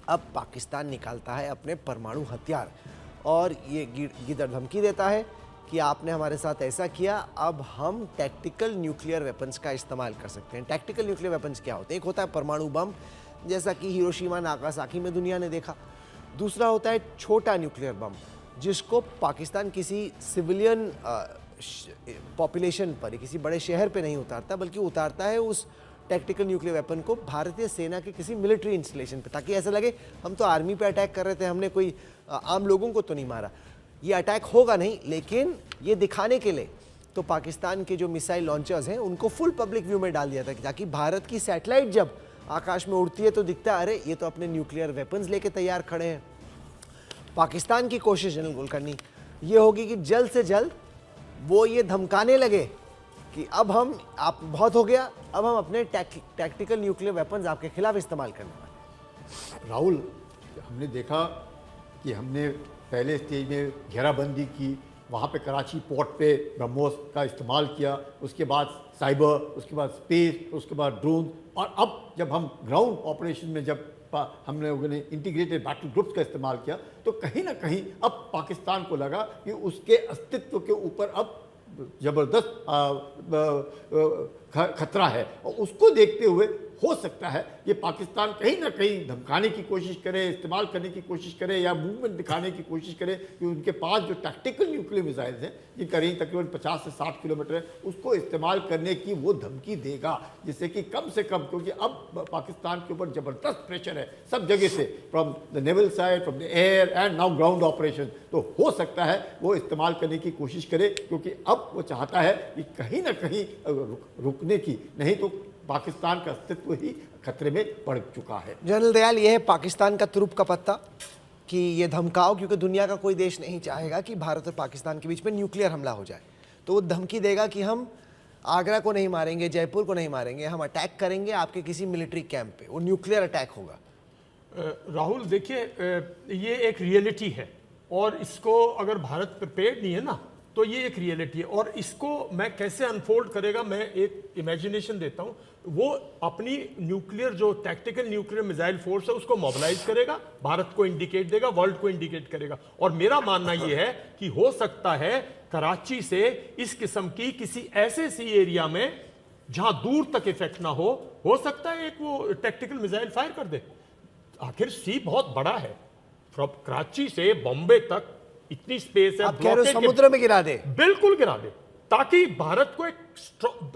अब पाकिस्तान निकालता है अपने परमाणु हथियार और ये गिदड़ धमकी देता है कि आपने हमारे साथ ऐसा किया, अब हम टैक्टिकल न्यूक्लियर वेपन्स का इस्तेमाल कर सकते हैं। टैक्टिकल न्यूक्लियर वेपन्स क्या होते हैं? एक होता है परमाणु बम, जैसा कि हिरोशिमा नागासाकी में दुनिया ने देखा। दूसरा होता है छोटा न्यूक्लियर बम, जिसको पाकिस्तान किसी सिविलियन पॉपुलेशन पर, किसी बड़े शहर पे नहीं उतारता, बल्कि उतारता है उस टैक्टिकल न्यूक्लियर वेपन को भारतीय सेना के किसी मिलिट्री इंस्टॉलेशन पे, ताकि ऐसा लगे हम तो आर्मी पे अटैक कर रहे थे, हमने कोई आम लोगों को तो नहीं मारा। ये अटैक होगा नहीं, लेकिन ये दिखाने के लिए तो पाकिस्तान के जो मिसाइल लॉन्चर्स हैं उनको फुल पब्लिक व्यू में डाल दिया था, ताकि भारत की सैटेलाइट जब आकाश में उड़ती है तो दिखता है अरे ये तो अपने न्यूक्लियर वेपन्स लेके तैयार खड़े हैं। पाकिस्तान की कोशिश जनरल कुलकर्णी ये होगी कि जल्द से जल्द वो ये धमकाने लगे कि अब हम, आप बहुत हो गया, अब हम अपने टैक्टिकल न्यूक्लियर वेपन्स आपके खिलाफ इस्तेमाल करने वाले। राहुल, हमने देखा कि हमने पहले स्टेज में घेराबंदी की, वहाँ पे कराची पोर्ट पे ब्रह्मोस का इस्तेमाल किया, उसके बाद साइबर, उसके बाद स्पेस, उसके बाद ड्रोन, और अब जब हम ग्राउंड ऑपरेशन में जब हमने इंटीग्रेटेड बैटल ग्रुप्स का इस्तेमाल किया, तो कहीं ना कहीं अब पाकिस्तान को लगा कि उसके अस्तित्व के ऊपर अब ज़बरदस्त खतरा है, और उसको देखते हुए हो सकता है ये पाकिस्तान कहीं ना कहीं धमकाने की कोशिश करे, इस्तेमाल करने की कोशिश करे या मूवमेंट दिखाने की कोशिश करे कि उनके पास जो टैक्टिकल न्यूक्लियर मिसाइल्स हैं जिनका रेंज तकरीबन 50 से 60 किलोमीटर है, उसको इस्तेमाल करने की वो धमकी देगा, जिससे कि कम से कम, क्योंकि अब पाकिस्तान के ऊपर ज़बरदस्त प्रेशर है सब जगह से, from the naval side, from the air and now ground operation, तो हो सकता है वो इस्तेमाल करने की कोशिश करे, क्योंकि अब वो चाहता है कि कहीं ना कहीं रुकने की, नहीं तो पाकिस्तान का अस्तित्व ही खतरे में पड़ चुका है। जनरल दयाल, ये है पाकिस्तान का तुरुप का पत्ता कि ये धमकाओ, क्योंकि दुनिया का कोई देश नहीं चाहेगा कि भारत और पाकिस्तान के बीच में न्यूक्लियर हमला हो जाए, तो वो धमकी देगा कि हम आगरा को नहीं मारेंगे, जयपुर को नहीं मारेंगे, हम अटैक करेंगे आपके किसी मिलिट्री कैंप पे, वो न्यूक्लियर अटैक होगा। राहुल देखिए, ये एक रियलिटी है और इसको अगर भारत प्रिपेयर्ड नहीं है ना, तो ये एक रियलिटी है, और इसको मैं कैसे अनफोल्ड करेगा, मैं एक इमेजिनेशन देता हूं। वो अपनी न्यूक्लियर जो टैक्टिकल न्यूक्लियर मिसाइल फोर्स है उसको मोबिलाइज करेगा, भारत को इंडिकेट देगा, वर्ल्ड को इंडिकेट करेगा, और मेरा मानना ये है कि हो सकता है कराची से इस किस्म की किसी ऐसे सी एरिया में जहां दूर तक इफेक्ट ना हो सकता है एक वो टैक्टिकल मिसाइल फायर कर दे। आखिर सी बहुत बड़ा है, फ्रॉम कराची से बॉम्बे तक इतनी स्पेस है, आप कह रहे हो समुद्र में गिरा दे? बिल्कुल गिरा दे, ताकि भारत को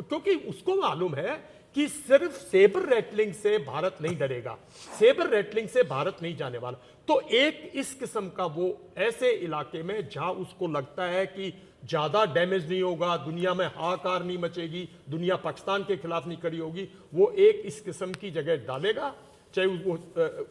क्योंकि उसको मालूम है कि सिर्फ सेबर रेटलिंग से भारत नहीं डरेगा, सेबर रेटलिंग से भारत नहीं जाने वाला। तो एक इस किस्म का वो ऐसे इलाके में जहां उसको लगता है कि ज्यादा डैमेज नहीं होगा, दुनिया में हाहाकार नहीं मचेगी, दुनिया पाकिस्तान के खिलाफ नहीं खड़ी होगी, वो एक इस किस्म की जगह डालेगा। चाहे वो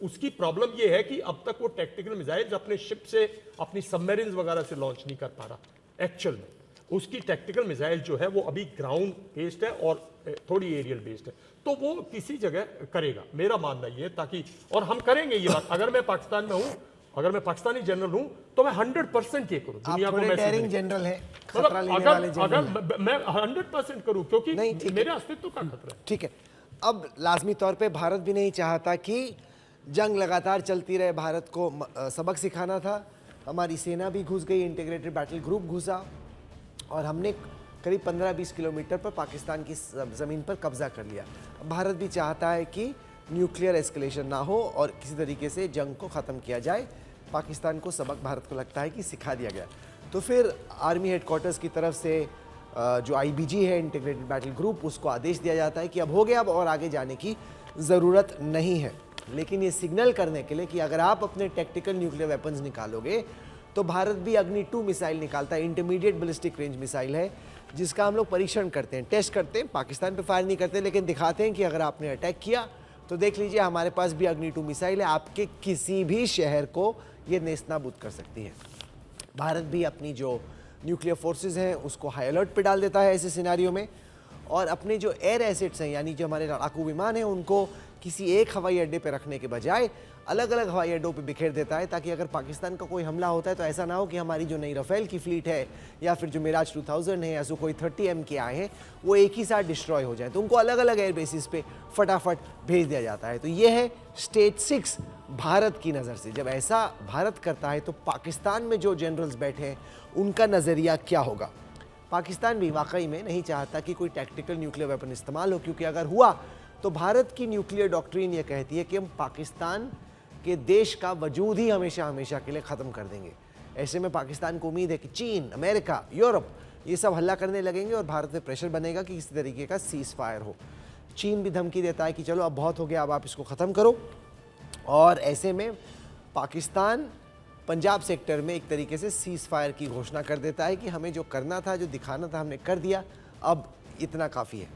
उसकी प्रॉब्लम ये है कि अब तक वो टैक्टिकल मिसाइल्स अपने शिप से, अपनी सबमरीन्स वगैरह से लॉन्च नहीं कर पा रहा। एक्चुअल में उसकी टैक्टिकल मिसाइल जो है वो अभी ग्राउंड बेस्ड है और थोड़ी एरियल बेस्ड है, तो वो किसी जगह करेगा, मेरा मानना ये है, ताकि, और हम करेंगे ये बात। अगर मैं पाकिस्तान में हूं, अगर मैं पाकिस्तानी जनरल हूं, तो मैं 100% ये करूं, दुनिया को मैसेज जनरल है, अगर मैं 100% करूं, क्योंकि मेरे अस्तित्व का खतरा है। ठीक है, अब लाजमी तौर पे भारत भी नहीं चाहता कि जंग लगातार चलती रहे, भारत को सबक सिखाना था। हमारी सेना भी घुस गई, इंटीग्रेटेड बैटल ग्रुप घुसा, और हमने करीब 15-20 किलोमीटर पर पाकिस्तान की ज़मीन पर कब्जा कर लिया। भारत भी चाहता है कि न्यूक्लियर एस्केलेशन ना हो और किसी तरीके से जंग को ख़त्म किया जाए। पाकिस्तान को सबक भारत को लगता है कि सिखा दिया गया। तो फिर आर्मी हेडक्वार्टर्स की तरफ से जो IBG है, इंटीग्रेटेड बैटल ग्रुप, उसको आदेश दिया जाता है कि अब हो गया, अब और आगे जाने की ज़रूरत नहीं है। लेकिन ये सिग्नल करने के लिए कि अगर आप अपने टैक्टिकल न्यूक्लियर वेपन्स निकालोगे तो भारत भी अग्नि 2 मिसाइल निकालता है, इंटरमीडिएट बैलिस्टिक रेंज मिसाइल है, जिसका हम लोग परीक्षण करते हैं, टेस्ट करते हैं। पाकिस्तान पे फायर नहीं करते, लेकिन दिखाते हैं कि अगर आपने अटैक किया तो देख लीजिए हमारे पास भी अग्नि 2 मिसाइल है, आपके किसी भी शहर को ये नेस्तनाबूद कर सकती है। भारत भी अपनी जो न्यूक्लियर फोर्सेज हैं उसको हाई अलर्ट पे डाल देता है ऐसे सिनारियों में, और अपने जो एयर एसेट्स हैं, यानी जो हमारे लड़ाकू विमान हैं, उनको किसी एक हवाई अड्डे पे रखने के बजाय अलग अलग हवाई अड्डों पे बिखेर देता है, ताकि अगर पाकिस्तान का कोई हमला होता है तो ऐसा ना हो कि हमारी जो नई रफेल की फ्लीट है या फिर जो मिराज 2000 है या सुखोई 30M के आए हैं वो एक ही साथ डिस्ट्रॉय हो जाए। तो उनको अलग अलग एयर बेसिस पे फटाफट भेज दिया जाता है। तो ये है स्टेज 6 भारत की नज़र से। जब ऐसा भारत करता है तो पाकिस्तान में जो जनरल्स बैठे हैं उनका नज़रिया क्या होगा? पाकिस्तान भी वाकई में नहीं चाहता कि कोई टैक्टिकल न्यूक्लियर वेपन इस्तेमाल हो, क्योंकि अगर हुआ तो भारत की न्यूक्लियर डॉक्ट्रिन ये कहती है कि हम पाकिस्तान के देश का वजूद ही हमेशा हमेशा के लिए ख़त्म कर देंगे। ऐसे में पाकिस्तान को उम्मीद है कि चीन, अमेरिका, यूरोप ये सब हल्ला करने लगेंगे और भारत में प्रेशर बनेगा कि किसी तरीके का सीज़ फायर हो। चीन भी धमकी देता है कि चलो अब बहुत हो गया, अब आप इसको ख़त्म करो। और ऐसे में पाकिस्तान पंजाब सेक्टर में एक तरीके से सीज़ फायर की घोषणा कर देता है कि हमें जो करना था, जो दिखाना था, हमने कर दिया, अब इतना काफ़ी है।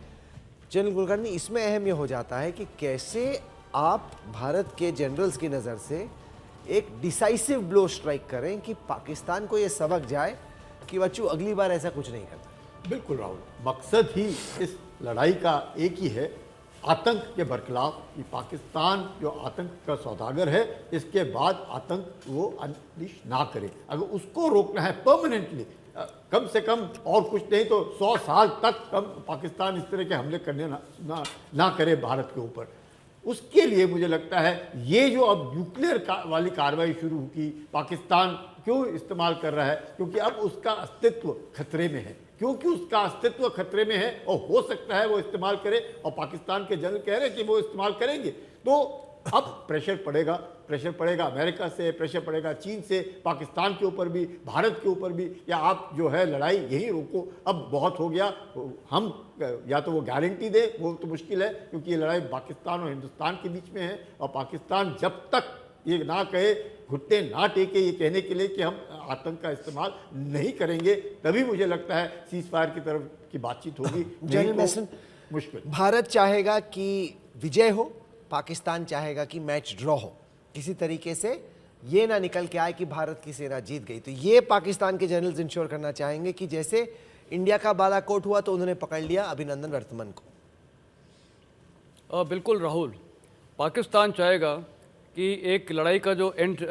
जनरल कुलकर्णी, इसमें अहम ये हो जाता है कि कैसे आप भारत के जनरल्स की नज़र से एक डिसाइसिव ब्लो स्ट्राइक करें कि पाकिस्तान को ये सबक जाए कि बच्चों अगली बार ऐसा कुछ नहीं करता। बिल्कुल राहुल, मकसद ही इस लड़ाई का एक ही है, आतंक के बरखिलाफ। कि पाकिस्तान जो आतंक का सौदागर है, इसके बाद आतंक वो अनलिश ना करे। अगर उसको रोकना है परमानेंटली, कम से कम और कुछ नहीं तो 100 साल तक पाकिस्तान इस तरह के हमले करने ना करे भारत के ऊपर, उसके लिए मुझे लगता है ये जो अब न्यूक्लियर वाली कार्रवाई शुरू की, पाकिस्तान क्यों इस्तेमाल कर रहा है? क्योंकि अब उसका अस्तित्व खतरे में है, क्योंकि उसका अस्तित्व खतरे में है और हो सकता है वो इस्तेमाल करे, और पाकिस्तान के जनरल कह रहे हैं कि वो इस्तेमाल करेंगे। तो अब प्रेशर पड़ेगा अमेरिका से, प्रेशर पड़ेगा चीन से, पाकिस्तान के ऊपर भी, भारत के ऊपर भी, या आप जो है लड़ाई यही रोको, अब बहुत हो गया। हम या तो वो गारंटी दे, वो तो मुश्किल है क्योंकि ये लड़ाई पाकिस्तान और हिंदुस्तान के बीच में है, और पाकिस्तान जब तक ये ना कहे, घुटने ना टेके ये कहने के लिए कि हम आतंक का इस्तेमाल नहीं करेंगे, तभी मुझे लगता है सीज फायर की तरफ की बातचीत होगी। जनरल मैसन, मुश्किल। भारत चाहेगा कि विजय हो, पाकिस्तान चाहेगा कि मैच ड्रॉ हो, किसी तरीके से ये ना निकल के आए कि भारत की सेना जीत गई। तो ये पाकिस्तान के जनरल्स इंश्योर करना चाहेंगे कि जैसे इंडिया का बालाकोट हुआ तो उन्होंने पकड़ लिया अभिनंदन वर्तमान को। बिल्कुल राहुल, पाकिस्तान चाहेगा कि एक लड़ाई का जो एंड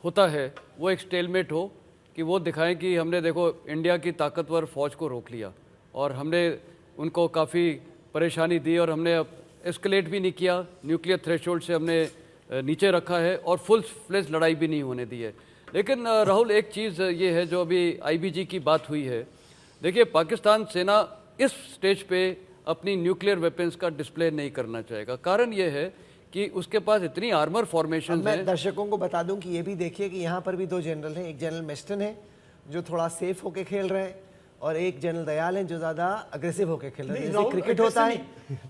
होता है वो एक स्टेलमेट हो, कि वो दिखाएं कि हमने देखो इंडिया की ताकतवर फौज को रोक लिया और हमने उनको काफ़ी परेशानी दी और हमने एस्केलेट भी नहीं किया, न्यूक्लियर थ्रेशोल्ड से हमने नीचे रखा है और फुल फ्लेज लड़ाई भी नहीं होने दी है। लेकिन राहुल, एक चीज़ ये है जो अभी आईबीजी की बात हुई है, देखिए पाकिस्तान सेना इस स्टेज पे अपनी न्यूक्लियर वेपन्स का डिस्प्ले नहीं करना चाहेगा। कारण ये है कि उसके पास इतनी आर्मर फॉर्मेशन है। मैं दर्शकों को बता दूं कि ये भी देखिए कि यहाँ पर भी दो जनरल हैं, एक जनरल मेस्टन है जो थोड़ा सेफ होके खेल रहे हैं और एक जनरल दयाल हैं जो ज्यादा अग्रेसिव होके खेल रहे हैं। जैसे क्रिकेट होता है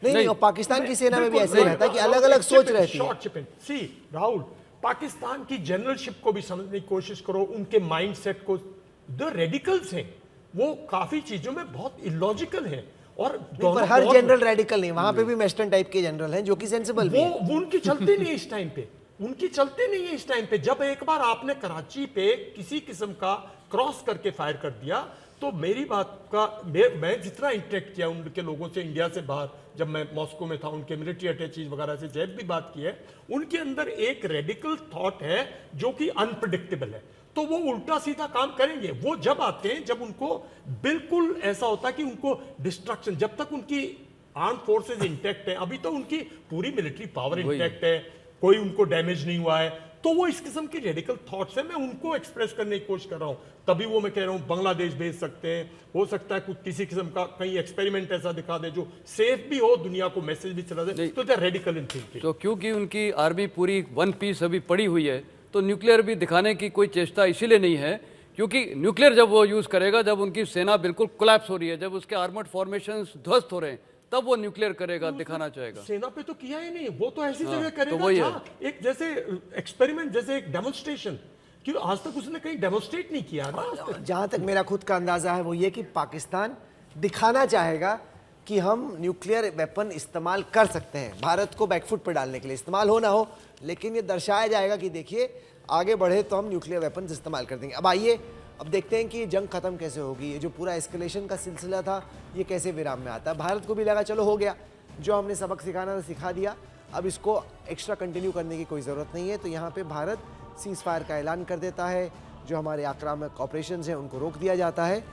नहीं, और पाकिस्तान की सेना में भी ऐसे रहता है कि अलग अलग सोच रहती है। सी राहुल, पाकिस्तान की जनरलशिप को भी समझने की कोशिश करो, उनके माइंडसेट को। द रेडिकल्स हैं वो काफी चीजों में बहुत इलॉजिकल हैं, और पर हर जनरल रेडिकल नहीं, वहां पे भी मेस्टन टाइप के जनरल हैं जो कि सेंसिबल भी हैं। वो उनकी चलते नहीं इस टाइम पे, उनकी चलते नहीं है इस टाइम पे। जब एक बार आपने कराची पे किसी किस्म का क्रॉस करके फायर कर दिया, तो मेरी बात का मैं जितना इंटरेक्ट किया उनके लोगों से इंडिया से बाहर, जब मैं मॉस्को में था, उनके मिलिट्री अटैचीज वगैरह से जब भी बात की है, उनके अंदर एक रेडिकल थॉट है जो कि अनप्रेडिक्टेबल है। तो वो उल्टा सीधा काम करेंगे। वो जब आते हैं जब उनको बिल्कुल ऐसा होता है कि उनको डिस्ट्रक्शन, जब तक उनकी आर्म फोर्सेज इंटैक्ट है, अभी तो उनकी पूरी मिलिट्री पावर इंटैक्ट है, कोई उनको डैमेज नहीं हुआ है, तो वो इस किस्म के रेडिकल थॉट्स है, मैं उनको एक्सप्रेस करने की कोशिश कर रहा हूं। तभी वो मैं कह रहा हूं बांग्लादेश भेज सकते हैं, हो सकता है कुछ किसी किस्म का कहीं एक्सपेरिमेंट ऐसा दिखा दे जो सेफ भी हो, दुनिया को मैसेज भी चला दे, तो रेडिकल इन थिंकिंग। तो क्योंकि उनकी आर्मी पूरी वन पीस अभी पड़ी हुई है, तो न्यूक्लियर भी दिखाने की कोई चेष्टा इसीलिए नहीं है, क्योंकि न्यूक्लियर जब वो यूज करेगा, जब उनकी सेना बिल्कुल कोलैप्स हो रही है, जब उसके आर्मर्ड फॉर्मेशंस ध्वस्त हो रहे हैं, तब वो न्यूक्लियर करेगा, दिखाना चाहेगा। सेना पे तो किया ही नहीं, वो तो ऐसी जगह करेगा तो वही जहां एक जैसे एक्सपेरिमेंट, जैसे एक डेमोन्स्ट्रेशन, कि आज तक उसने कहीं डेमोन्स्ट्रेट नहीं किया ना। जहां तक मेरा खुद का अंदाजा है वो ये कि पाकिस्तान दिखाना चाहेगा कि हम न्यूक्लियर वेपन इस्तेमाल कर सकते हैं, भारत को बैकफुट पर डालने के लिए, इस्तेमाल हो ना हो, लेकिन ये दर्शाया जाएगा कि देखिए आगे बढ़े तो हम न्यूक्लियर वेपन इस्तेमाल कर देंगे। अब आइए अब देखते हैं कि ये जंग खत्म कैसे होगी, ये जो पूरा एस्केलेशन का सिलसिला था ये कैसे विराम में आता है। भारत को भी लगा चलो हो गया, जो हमने सबक सिखाना था सिखा दिया, अब इसको एक्स्ट्रा कंटिन्यू करने की कोई ज़रूरत नहीं है। तो यहाँ पे भारत सीज़ फायर का ऐलान कर देता है, जो हमारे आक्रामक ऑपरेशंस हैं उनको रोक दिया जाता है,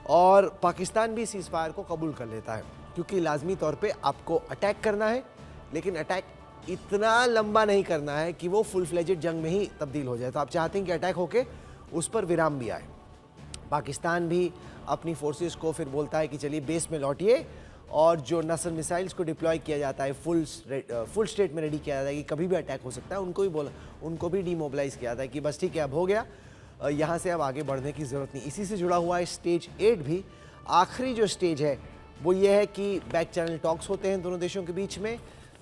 और पाकिस्तान भी सीज़ फायर को कबूल कर लेता है, क्योंकि लाजमी तौर पर आपको अटैक करना है, लेकिन अटैक इतना लंबा नहीं करना है कि वो फुल फ्लेजेड जंग में ही तब्दील हो जाए। तो आप चाहते हैं कि अटैक होके उस पर विराम भी आए। पाकिस्तान भी अपनी फोर्सेस को फिर बोलता है कि चलिए बेस में लौटिए, और जो नसर मिसाइल्स को डिप्लॉय किया जाता है फुल स्टेट में रेडी किया जाता है कि कभी भी अटैक हो सकता है, उनको भी डीमोबिलाइज किया जाता है कि बस ठीक है अब हो गया, यहाँ से अब आगे बढ़ने की ज़रूरत नहीं। इसी से जुड़ा हुआ है स्टेज 8 भी। आखिरी जो स्टेज है वो ये है कि बैक चैनल टॉक्स होते हैं दोनों देशों के बीच में,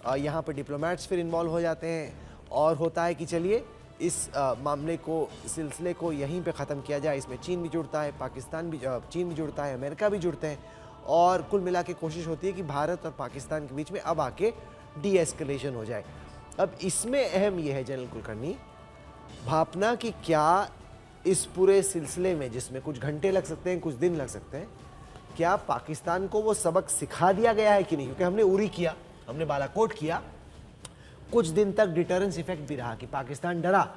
यहाँ पर डिप्लोमेट्स फिर इन्वॉल्व हो जाते हैं, और होता है कि चलिए इस मामले को, सिलसिले को यहीं पे ख़त्म किया जाए। इसमें चीन भी जुड़ता है, चीन भी जुड़ता है, अमेरिका भी जुड़ते हैं, और कुल मिला के कोशिश होती है कि भारत और पाकिस्तान के बीच में अब आके डी एस्केलेशन हो जाए। अब इसमें अहम यह है जनरल कुलकर्णी, भापना कि क्या इस पूरे सिलसिले में, जिसमें कुछ घंटे लग सकते हैं कुछ दिन लग सकते हैं, क्या पाकिस्तान को वो सबक सिखा दिया गया है कि नहीं? क्योंकि हमने उरी किया, हमने बालाकोट किया, कुछ दिन तक डिटरेंस इफेक्ट भी रहा कि पाकिस्तान डरा,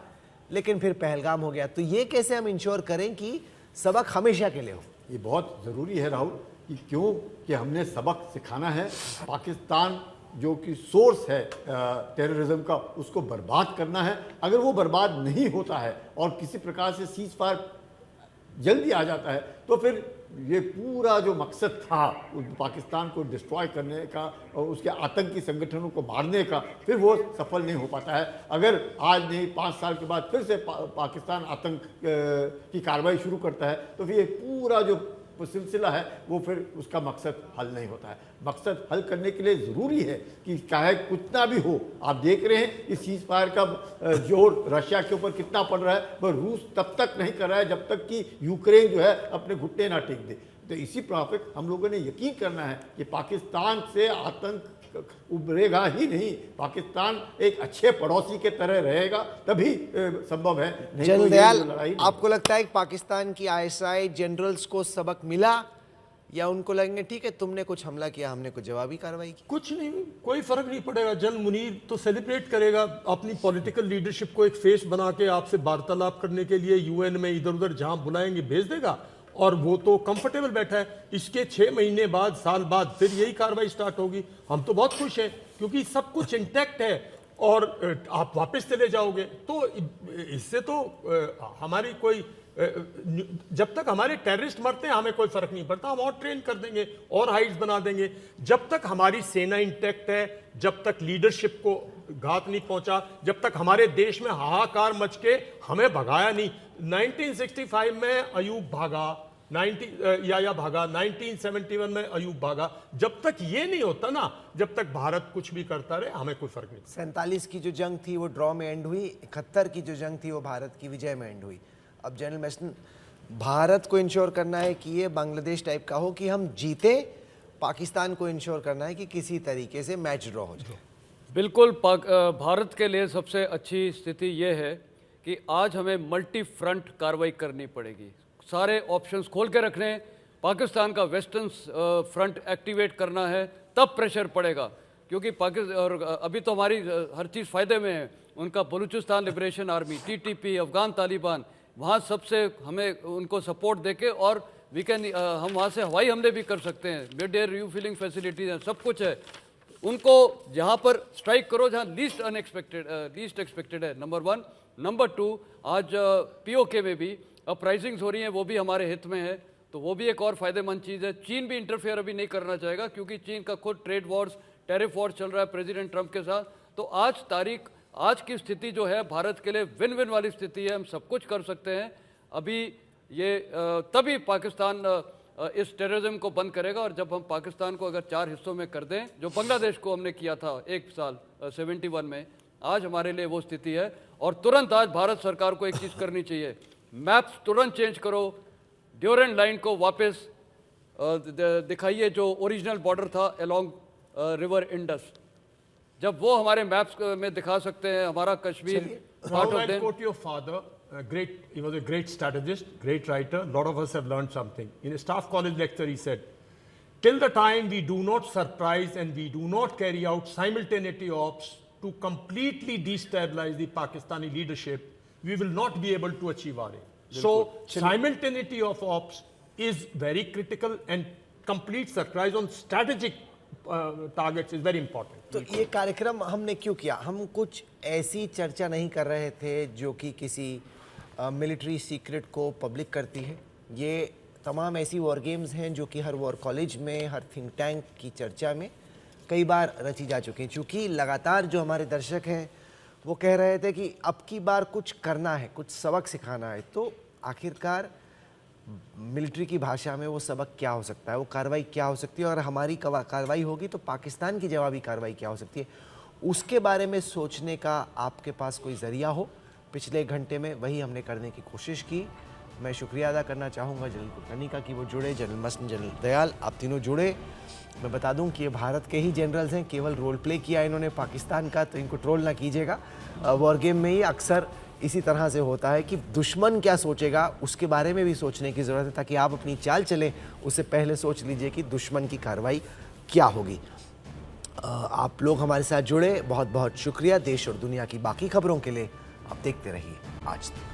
लेकिन फिर पहलगाम हो गया। तो ये कैसे हम इंश्योर करें कि सबक हमेशा के लिए हो? ये बहुत ज़रूरी है राहुल, कि क्यों कि हमने सबक सिखाना है। पाकिस्तान जो कि सोर्स है टेररिज्म का, उसको बर्बाद करना है। अगर वो बर्बाद नहीं होता है और किसी प्रकार से सीज फायर जल्दी आ जाता है तो फिर ये पूरा जो मकसद था पाकिस्तान को डिस्ट्रॉय करने का और उसके आतंकी संगठनों को मारने का, फिर वो सफल नहीं हो पाता है। अगर आज नहीं 5 साल के बाद फिर से पाकिस्तान आतंक की कार्रवाई शुरू करता है तो फिर ये पूरा जो सिलसिला है वो फिर उसका मकसद हल नहीं होता है। मकसद हल करने के लिए ज़रूरी है कि चाहे कितना भी हो, आप देख रहे हैं कि सीज फायर का जोर रशिया के ऊपर कितना पड़ रहा है, वह रूस तब तक नहीं कर रहा है जब तक कि यूक्रेन जो है अपने घुटने ना टेक दे। तो इसी पर हम लोगों ने यकीन करना है कि पाकिस्तान से आतंक उभरेगा ही नहीं, पाकिस्तान एक अच्छे पड़ोसी के तरह रहेगा, तभी संभव है। नहीं तो जनरल ये दयाल, लड़ाई आपको लगता है कि पाकिस्तान की आईएसआई जनरल्स को सबक मिला, या उनको लगेंगे ठीक है तुमने कुछ हमला किया, हमने कुछ जवाबी कार्रवाई की? कुछ नहीं, कोई फर्क नहीं पड़ेगा। जनरल मुनीर तो सेलिब्रेट करेगा, अपनी पॉलिटिकल लीडरशिप को एक फेस बना के आपसे वार्तालाप करने के लिए यूएन में इधर उधर जहां बुलाएंगे भेज देगा, और वो तो कंफर्टेबल बैठा है। इसके 6 महीने बाद, साल बाद फिर यही कार्रवाई स्टार्ट होगी। हम तो बहुत खुश हैं क्योंकि सब कुछ इंटैक्ट है और आप वापस चले जाओगे तो इससे तो हमारी कोई, जब तक हमारे टेररिस्ट मरते हैं हमें कोई फर्क नहीं पड़ता, हम और ट्रेन कर देंगे और हाइट्स बना देंगे। जब तक हमारी सेना इंटैक्ट है, जब तक लीडरशिप को घात नहीं पहुंचा, जब तक हमारे देश में हाहाकार मच के हमें भगाया नहीं। 1965 में अयूब भागा, या भागा, 1971 में अयूब भागा। जब तक ये नहीं होता ना, जब तक भारत कुछ भी करता रहे, हमें कोई फर्क नहीं। 47 की जो जंग थी वो ड्रॉ में एंड हुई, 71 की जो जंग थी वो भारत की विजय में एंड हुई। अब जनरल मैसन, भारत को इंश्योर करना है कि ये बांग्लादेश टाइप का हो कि हम जीते, पाकिस्तान को इंश्योर करना है कि किसी तरीके से मैच ड्रॉ हो जाए। बिल्कुल, भारत के लिए सबसे अच्छी स्थिति ये है कि आज हमें मल्टी फ्रंट कार्रवाई करनी पड़ेगी। सारे ऑप्शंस खोल के रखने हैं। पाकिस्तान का वेस्टर्न फ्रंट एक्टिवेट करना है, तब प्रेशर पड़ेगा, क्योंकि पाकिस्तान और अभी तो हमारी हर चीज़ फ़ायदे में है। उनका Balochistan liberation army, TTP, Afghan Taliban, वहाँ सबसे हमें उनको सपोर्ट देके, और वी कैन हम वहाँ से हवाई हमले भी कर सकते हैं, मिड एयर रिफ्यूलिंग फैसिलिटीज हैं, सब कुछ है। उनको जहाँ पर स्ट्राइक करो जहाँ लीस्ट एक्सपेक्टेड है, नंबर 1। नंबर 2, आज पीओके में भी अपराइजिंग्स हो रही हैं, वो भी हमारे हित में है, तो वो भी एक और फायदेमंद चीज़ है। चीन भी इंटरफेयर अभी नहीं करना चाहेगा, क्योंकि चीन का खुद ट्रेड वॉर्स, टैरिफ वॉर्स चल रहा है प्रेसिडेंट ट्रंप के साथ। तो आज की स्थिति जो है भारत के लिए विन विन वाली स्थिति है। हम सब कुछ कर सकते हैं अभी। ये तभी पाकिस्तान इस टेररिज्म को बंद करेगा। और जब हम पाकिस्तान को अगर 4 हिस्सों में कर दें, जो बांग्लादेश को हमने किया था 1 साल 71 में, आज हमारे लिए वो स्थिति है। और तुरंत आज भारत सरकार को एक चीज़ करनी चाहिए, मैप्स तुरंत चेंज करो, ड्यूरेंट लाइन को वापस दिखाइए जो ओरिजिनल बॉर्डर था अलोंग रिवर इंडस। जब वो हमारे मैप्स में दिखा सकते हैं हमारा Kashmir part of them. quote your father, he was a great strategist, great writer. A lot of us have learned something. In a staff college lecture, he said, "Till the time we do not surprise and we do not carry out simultaneity ops to completely destabilize the Pakistani leadership, we will not be able to achieve our aim." So, simultaneity of ops is very critical, and complete surprise on strategic targets is very important. तो ये कार्यक्रम हमने क्यों किया? हम कुछ ऐसी चर्चा नहीं कर रहे थे जो कि किसी मिलिट्री सीक्रेट को पब्लिक करती है। ये तमाम ऐसी वॉर गेम्स हैं जो कि हर वॉर कॉलेज में, हर थिंक टैंक की चर्चा में कई बार रची जा चुकी हैं। चूँकि लगातार जो हमारे दर्शक हैं वो कह रहे थे कि अब की बार कुछ करना है, कुछ सबक सिखाना है, तो आखिरकार मिलिट्री की भाषा में वो सबक क्या हो सकता है, वो कार्रवाई क्या हो सकती है, और हमारी कार्रवाई होगी तो पाकिस्तान की जवाबी कार्रवाई क्या हो सकती है, उसके बारे में सोचने का आपके पास कोई ज़रिया हो। पिछले घंटे में वही हमने करने की कोशिश की। मैं शुक्रिया अदा करना चाहूँगा जनरल कुलकर्णी का कि वो जुड़े, जनरल मसन, जनरल दयाल, आप तीनों जुड़े। मैं बता दूं कि ये भारत के ही जनरल्स हैं, केवल रोल प्ले किया इन्होंने पाकिस्तान का, तो इनको ट्रोल ना कीजिएगा। वॉर गेम में ही अक्सर इसी तरह से होता है कि दुश्मन क्या सोचेगा उसके बारे में भी सोचने की ज़रूरत है, ताकि आप अपनी चाल चलें उससे पहले सोच लीजिए कि दुश्मन की कार्रवाई क्या होगी। आप लोग हमारे साथ जुड़े, बहुत बहुत शुक्रिया। देश और दुनिया की बाकी खबरों के लिए आप देखते रहिए आज तक।